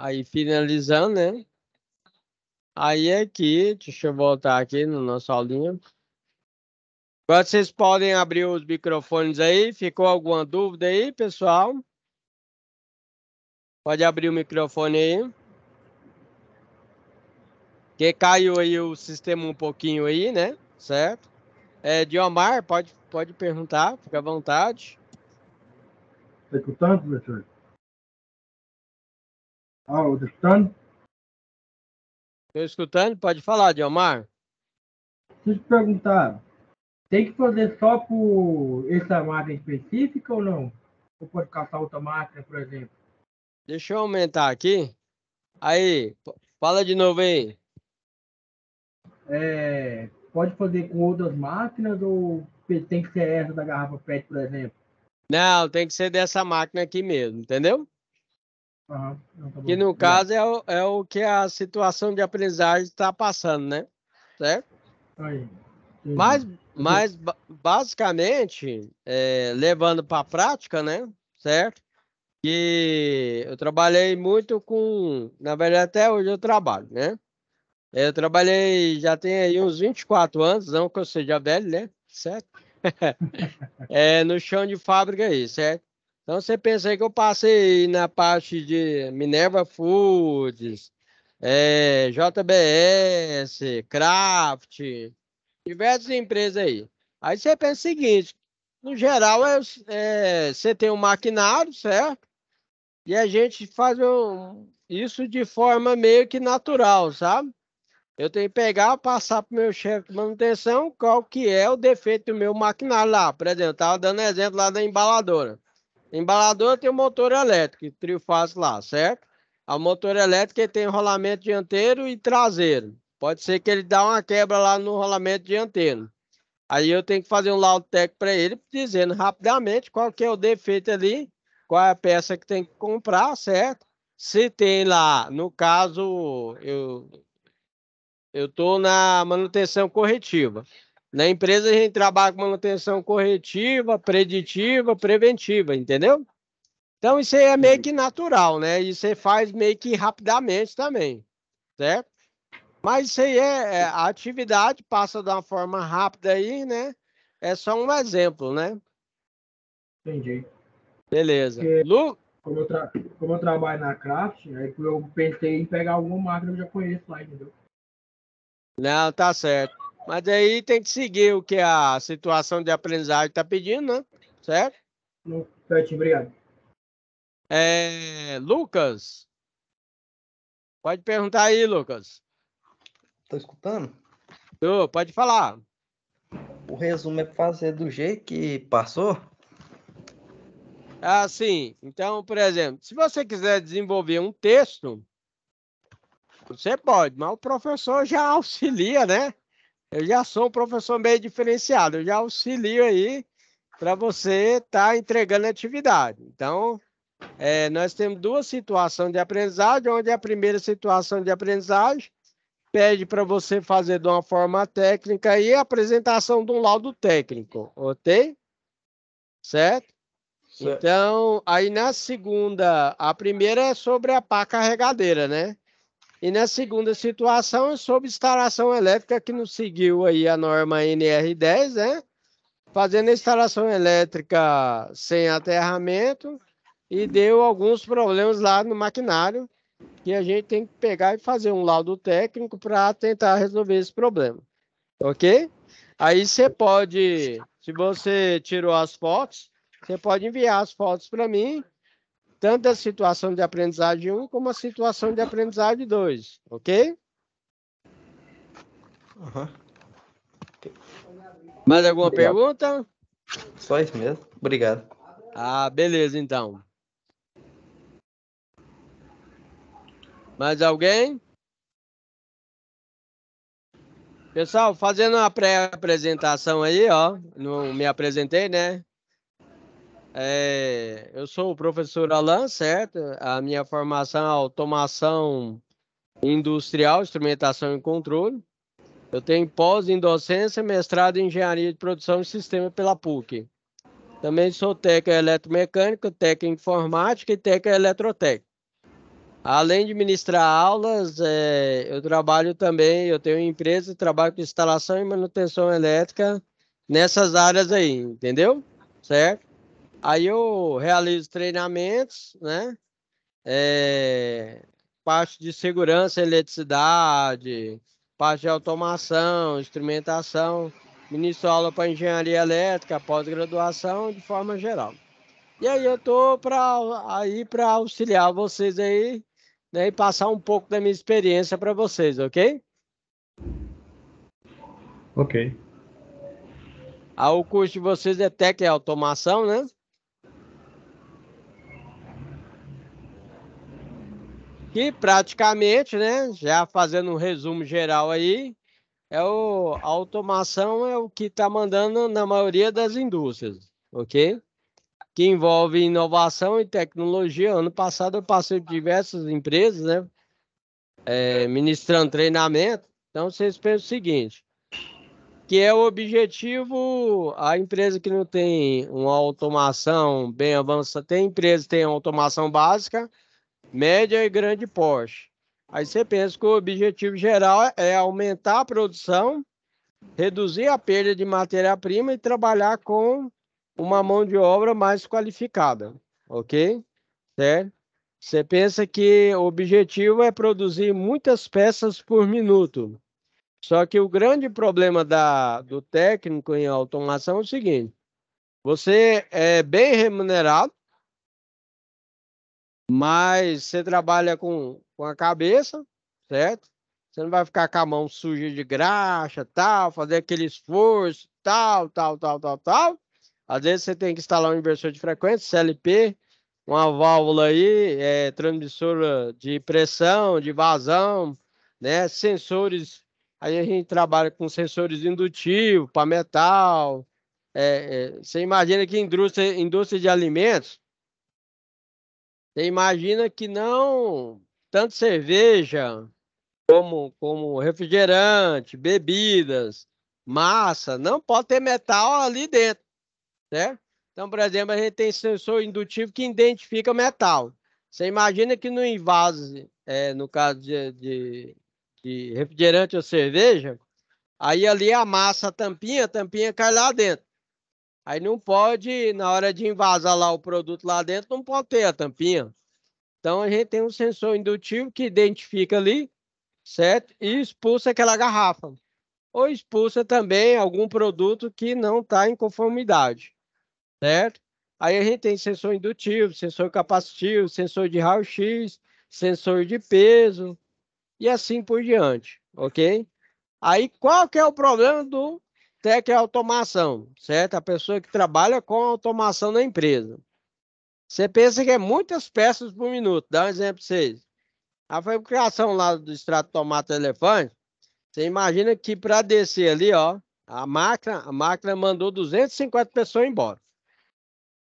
Aí finalizando, né? Aí aqui, deixa eu voltar aqui no nosso aulinha. Agora vocês podem abrir os microfones aí. Ficou alguma dúvida aí, pessoal? Pode abrir o microfone aí. Que caiu aí o sistema um pouquinho aí, né? Certo? Diomar, pode perguntar, fica à vontade. Está escutando, professor? Está escutando? Estou escutando, pode falar, Diomar. Deixa eu te perguntar, tem que fazer só por essa máquina específica ou não? Ou pode caçar outra máquina, por exemplo? Deixa eu aumentar aqui. Aí, fala de novo aí. Pode fazer com outras máquinas ou tem que ser essa da garrafa PET, por exemplo? Não, tem que ser dessa máquina aqui mesmo, entendeu? Aham, não, tá Que bom. no Obrigado. caso é o que a situação de aprendizagem está passando, né? Certo? Aí, entendi. Mas basicamente, levando para a prática, né? Certo? Que eu trabalhei muito com, na verdade até hoje eu trabalho, né? Eu trabalhei, já tem aí uns 24 anos, não que eu seja velho, né? Certo? No chão de fábrica aí, certo? Então você pensa aí que eu passei na parte de Minerva Foods, JBS, Kraft, diversas empresas aí. Aí você pensa o seguinte, no geral você tem um maquinário, certo? E a gente faz isso de forma meio que natural, sabe? Eu tenho que pegar, passar para o meu chefe de manutenção qual que é o defeito do meu maquinário lá. Por exemplo, eu estava dando exemplo lá da embaladora. A embaladora tem o motor elétrico, trifásico lá, certo? O motor elétrico ele tem rolamento dianteiro e traseiro. Pode ser que ele dá uma quebra lá no rolamento dianteiro. Aí eu tenho que fazer um laudo técnico para ele, dizendo rapidamente qual que é o defeito ali, qual é a peça que tem que comprar, certo? Se tem lá, no caso, eu estou na manutenção corretiva. Na empresa a gente trabalha com manutenção corretiva, preditiva, preventiva, entendeu? Então isso aí é meio que natural, né? E você faz meio que rapidamente também, certo? Mas isso aí a atividade passa de uma forma rápida aí, né? É só um exemplo, né? Entendi. Beleza. Porque Lu? como eu trabalho na Craft, aí eu pensei em pegar alguma máquina que eu já conheço lá, entendeu? Não, tá certo. Mas aí tem que seguir o que a situação de aprendizagem está pedindo, né? Certo? Certinho, obrigado. Lucas, pode perguntar aí, Lucas. Tô escutando? Pode falar. O resumo é pra fazer do jeito que passou? Assim, então, por exemplo, se você quiser desenvolver um texto, você pode, mas o professor já auxilia, né? Eu já sou um professor meio diferenciado, eu já auxilio aí para você estar entregando a atividade. Então, nós temos duas situações de aprendizagem, onde a primeira situação de aprendizagem pede para você fazer de uma forma técnica e a apresentação de um laudo técnico, ok? Certo? Então, aí na segunda, a primeira é sobre a pá carregadeira, né? E na segunda situação é sobre instalação elétrica, que nos seguiu aí a norma NR10, né? Fazendo a instalação elétrica sem aterramento e deu alguns problemas lá no maquinário que a gente tem que pegar e fazer um laudo técnico para tentar resolver esse problema, ok? Aí você pode, se você tirou as fotos, você pode enviar as fotos para mim, tanto da situação de aprendizagem 1 como a situação de aprendizagem 2, ok? Uhum. Mais alguma Obrigado. pergunta? Só isso mesmo. Obrigado. Beleza, então. Mais alguém? Pessoal, fazendo uma pré-apresentação aí, ó, não me apresentei, né? Eu sou o professor Alan, certo? A minha formação é automação industrial, instrumentação e controle. Eu tenho pós em docência, mestrado em engenharia de produção e sistema pela PUC. Também sou técnico eletromecânico, técnico informática e técnico eletrotécnico. Além de ministrar aulas, eu trabalho também, eu tenho uma empresa, trabalho com instalação e manutenção elétrica nessas áreas aí, entendeu? Certo? Aí eu realizo treinamentos, né? Parte de segurança, eletricidade, parte de automação, instrumentação, ministro aula para engenharia elétrica, pós-graduação, de forma geral. E aí eu tô para auxiliar vocês aí, né, e passar um pouco da minha experiência para vocês, ok? Ok. O curso de vocês é técnica e automação, né? Que praticamente, né, já fazendo um resumo geral aí, a automação é o que está mandando na maioria das indústrias, ok? Que envolve inovação e tecnologia. Ano passado eu passei por diversas empresas, né, ministrando treinamento. Então vocês pensam o seguinte, que é o objetivo, a empresa que não tem uma automação bem avançada, tem empresa que tem automação básica, média e grande porte. Aí você pensa que o objetivo geral é aumentar a produção, reduzir a perda de matéria-prima e trabalhar com uma mão de obra mais qualificada, ok? Certo? Você pensa que o objetivo é produzir muitas peças por minuto. Só que o grande problema do técnico em automação é o seguinte: você é bem remunerado, mas você trabalha com a cabeça, certo? Você não vai ficar com a mão suja de graxa, tal, fazer aquele esforço, tal, tal, tal, tal, tal. Às vezes você tem que instalar um inversor de frequência, CLP, uma válvula aí, transmissora de pressão, de vazão, né? Sensores. Aí a gente trabalha com sensores indutivos para metal. Você imagina que indústria de alimentos, você imagina que não tanto cerveja como refrigerante, bebidas, massa, não pode ter metal ali dentro, certo? Então, por exemplo, a gente tem sensor indutivo que identifica metal. Você imagina que no invase, no caso de refrigerante ou cerveja, aí ali a massa, a tampinha cai lá dentro. Aí não pode, na hora de invasar lá o produto lá dentro, não pode ter a tampinha. Então a gente tem um sensor indutivo que identifica ali, certo? E expulsa aquela garrafa. Ou expulsa também algum produto que não está em conformidade, certo? Aí a gente tem sensor indutivo, sensor capacitivo, sensor de raio-x, sensor de peso e assim por diante, ok? Aí qual que é o problema do técnico de automação, certo? A pessoa que trabalha com automação na empresa. Você pensa que é muitas peças por minuto. Dá um exemplo para vocês. A fabricação lá do extrato de tomate elefante, você imagina que para descer ali, ó, a máquina mandou 250 pessoas embora.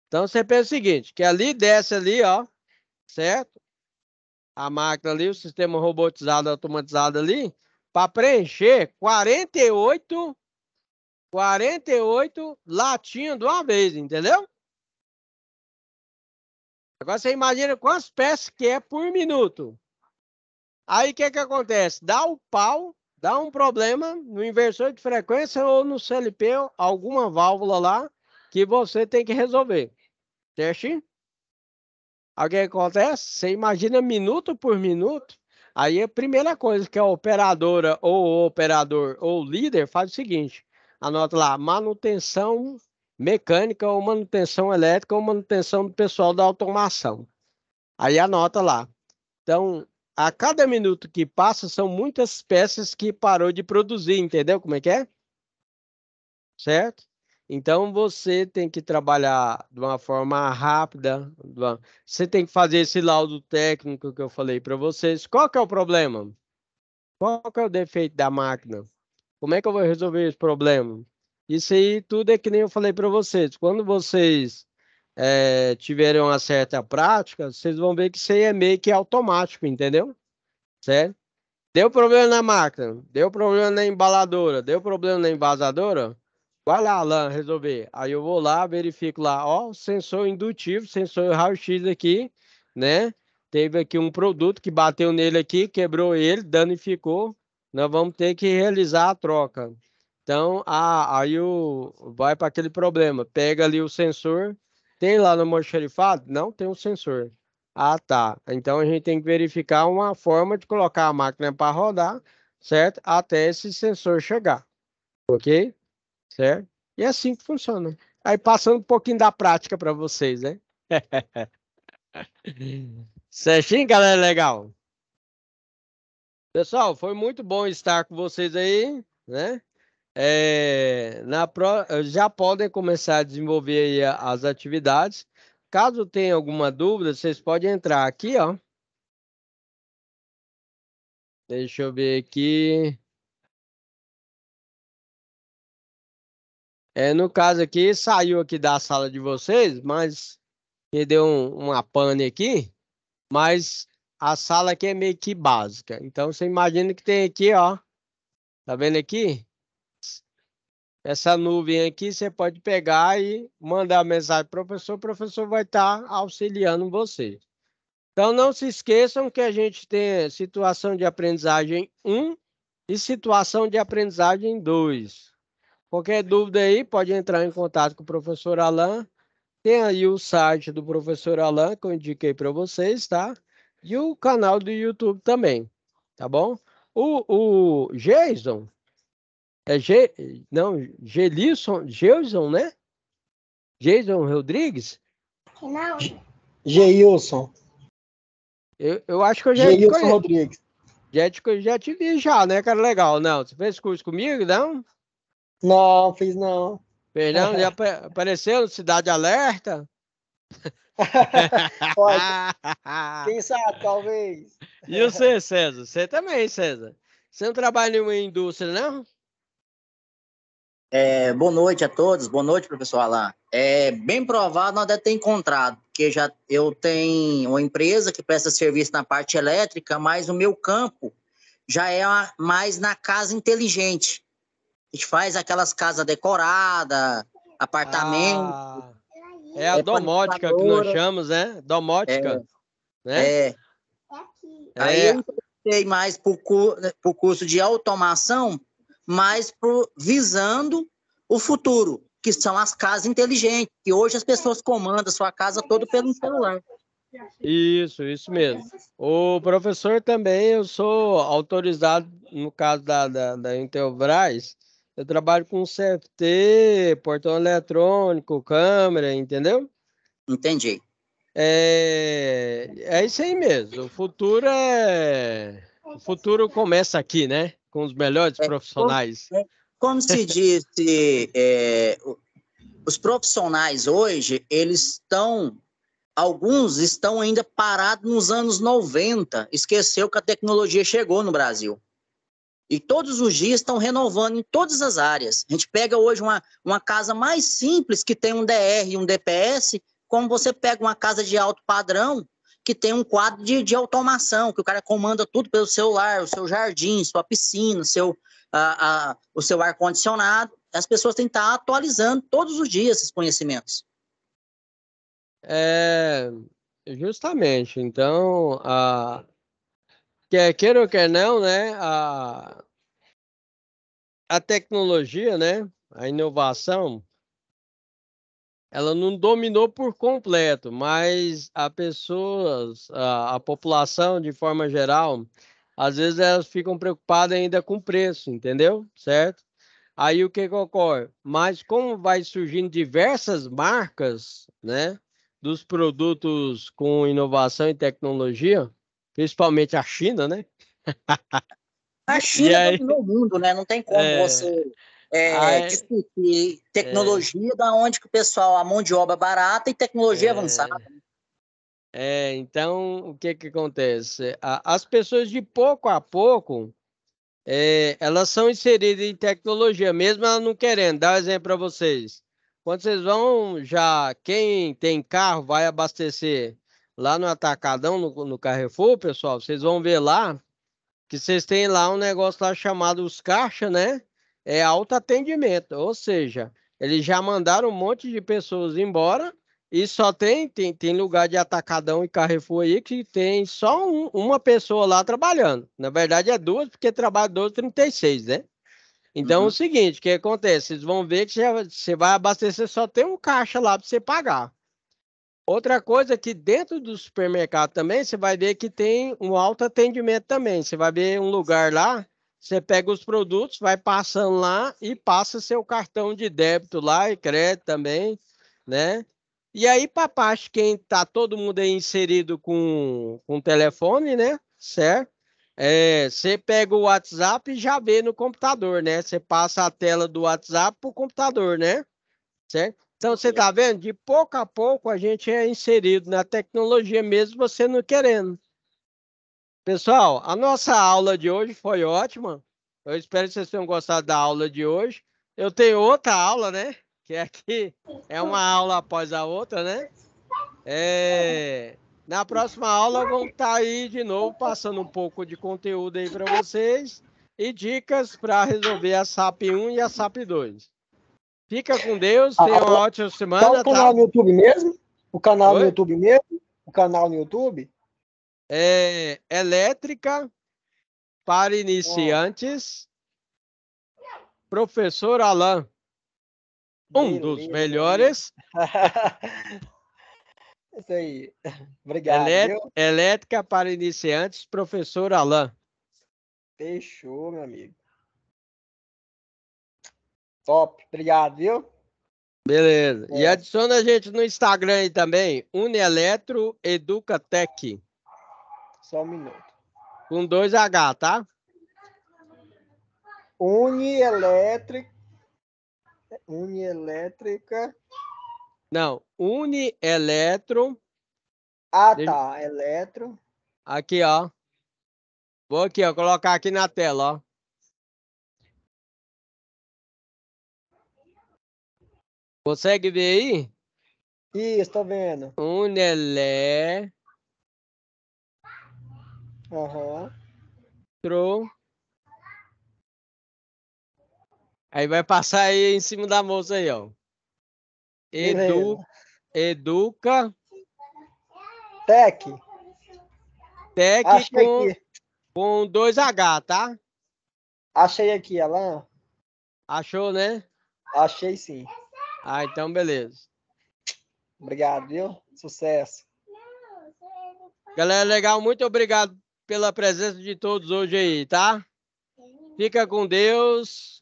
Então você pensa o seguinte, que ali desce ali, ó, certo? A máquina ali, o sistema robotizado, automatizado ali, para preencher 48 latinhas de uma vez, entendeu? Agora você imagina quantas peças que é por minuto. Aí o que que acontece? Dá o pau, dá um problema no inversor de frequência ou no CLP, alguma válvula lá que você tem que resolver. Certo? Aí o que acontece? Você imagina minuto por minuto. Aí a primeira coisa que a operadora ou o operador ou o líder faz é o seguinte: anota lá, manutenção mecânica ou manutenção elétrica ou manutenção do pessoal da automação. Aí anota lá. Então, a cada minuto que passa, são muitas peças que parou de produzir, entendeu como é que é? Certo? Então, você tem que trabalhar de uma forma rápida, você tem que fazer esse laudo técnico que eu falei para vocês. Qual que é o problema? Qual que é o defeito da máquina? Como é que eu vou resolver esse problema? Isso aí tudo é que nem eu falei para vocês. Quando vocês tiverem uma certa prática, vocês vão ver que isso aí é meio que automático, entendeu? Certo? Deu problema na máquina, deu problema na embaladora, deu problema na envasadora, vai lá, Alan, resolver. Aí eu vou lá, verifico lá, ó, sensor indutivo, sensor raio-x aqui, né? teve aqui um produto que bateu nele aqui, quebrou ele, danificou. Nós vamos ter que realizar a troca. Então, aí vai para aquele problema. Pega ali o sensor. Tem lá no almoxarifado? Não tem um sensor. Ah, tá. Então, a gente tem que verificar uma forma de colocar a máquina para rodar, certo? Até esse sensor chegar. Ok? Certo? E é assim que funciona. Aí, passando um pouquinho da prática para vocês, né? Certinho, galera? Legal. Pessoal, foi muito bom estar com vocês aí, né? Já podem começar a desenvolver aí as atividades. Caso tenha alguma dúvida, vocês podem entrar aqui, ó. Deixa eu ver aqui. No caso aqui, saiu aqui da sala de vocês, mas me deu uma pane aqui. Mas a sala aqui é meio que básica. Então, você imagina que tem aqui, ó. Tá vendo aqui? Essa nuvem aqui, você pode pegar e mandar mensagem para o professor vai estar auxiliando você. Então, não se esqueçam que a gente tem situação de aprendizagem 1 e situação de aprendizagem 2. Qualquer dúvida aí, pode entrar em contato com o professor Alan. Tem aí o site do professor Alan, que eu indiquei para vocês, tá? E o canal do YouTube também, tá bom? O Jason, não, Gelson, né? Jason Rodrigues? Não. Geilson. Eu acho que eu Geilson Rodrigues. já te vi já, né, cara? Legal, não? Você fez curso comigo, não? Não, fiz não. Fez não? Já apareceu no Cidade Alerta? Olha, quem sabe, talvez. E você, César? Você também, César. Você não trabalha em uma indústria, não? Boa noite a todos, boa noite, professor Alain. É bem provável nós deve ter encontrado, porque eu tenho uma empresa que presta serviço na parte elétrica, mas o meu campo já é mais na casa inteligente. A gente faz aquelas casas decoradas, apartamentos, É a domótica que nós chamamos, né? Domótica, né? Aí eu interessei mais por curso de automação, mas visando o futuro, que são as casas inteligentes, que hoje as pessoas comandam a sua casa toda pelo celular. Isso mesmo. O professor também, eu sou autorizado, no caso da Intelbras, eu trabalho com CFT, portão eletrônico, câmera, entendeu? Entendi. É isso aí mesmo. O futuro começa aqui, né? Com os melhores profissionais. Como se disse, os profissionais hoje, alguns estão ainda parados nos anos 90, esqueceu que a tecnologia chegou no Brasil. E todos os dias estão renovando em todas as áreas. A gente pega hoje uma casa mais simples, que tem um DR e um DPS, como você pega uma casa de alto padrão, que tem um quadro de automação, que o cara comanda tudo pelo celular, o seu jardim, sua piscina, o seu ar-condicionado. As pessoas têm que estar atualizando todos os dias esses conhecimentos. Justamente. Então, quer queira ou quer não, né? A tecnologia, né? A inovação, ela não dominou por completo, mas a população, de forma geral, às vezes elas ficam preocupadas ainda com o preço, entendeu? Certo? Aí o que ocorre? Mas como vai surgindo diversas marcas, né, dos produtos com inovação e tecnologia, principalmente a China, né? A China dominou o mundo, né? Não tem como você discutir tecnologia da onde que o pessoal, a mão de obra barata e tecnologia avançada. Então, o que acontece? As pessoas, de pouco a pouco, elas são inseridas em tecnologia, mesmo elas não querendo. Dar um exemplo para vocês. Quando vocês vão, quem tem carro vai abastecer lá no Atacadão, no Carrefour, pessoal, vocês vão ver lá que vocês têm lá um negócio lá chamado os caixa, né? É autoatendimento, ou seja, eles já mandaram um monte de pessoas embora E só tem lugar de atacadão e Carrefour aí que tem só uma pessoa lá trabalhando. Na verdade é duas, porque trabalha 12h36, né? Então é o seguinte, o que acontece? Vocês vão ver que você vai abastecer, só tem um caixa lá para você pagar. Outra coisa que dentro do supermercado também, você vai ver que tem um autoatendimento também. Você vai ver um lugar lá, você pega os produtos, vai passando lá e passa seu cartão de débito lá e crédito também, né? E aí, para parte, quem tá todo mundo aí inserido com telefone, né? Certo? Você pega o WhatsApp e já vê no computador, né? Você passa a tela do WhatsApp para o computador, né? Certo? Então, você está vendo? De pouco a pouco a gente é inserido na tecnologia, mesmo você não querendo. Pessoal, a nossa aula de hoje foi ótima. Eu espero que vocês tenham gostado da aula de hoje. Eu tenho outra aula, né? Que aqui é uma aula após a outra, né? Na próxima aula vamos estar aí de novo passando um pouco de conteúdo aí para vocês e dicas para resolver a SAP 1 e a SAP 2. Fica com Deus, tenha uma ótima Qual semana, o canal tá? no YouTube mesmo? O canal Oi? no YouTube mesmo? O canal no YouTube? Elétrica para iniciantes, professor Alain, um dos Beleza, meu amigo. melhores. Isso aí. Obrigado, viu? Elétrica para iniciantes, professor Alain. Fechou, meu amigo. Top. Obrigado, viu? Beleza. E É. adiciona a gente no Instagram aí também, Unieletro Educatec, Só um minuto. com 2H, tá? Unielétrica. Não, Unieletro. Ah, tá. Eletro. Aqui, ó. Vou aqui, ó, colocar aqui na tela, ó. Consegue ver aí? Isso, tô vendo. Unieletro Aham. Aí vai passar aí em cima da moça aí, ó. Beleza. Educa Tec. Tec Achei aqui. com 2H, tá? Achei aqui, Alan. Achou, né? Achei sim. Ah, então beleza. Obrigado, viu? Sucesso. Galera, legal, muito obrigado pela presença de todos hoje aí, tá? Fica com Deus.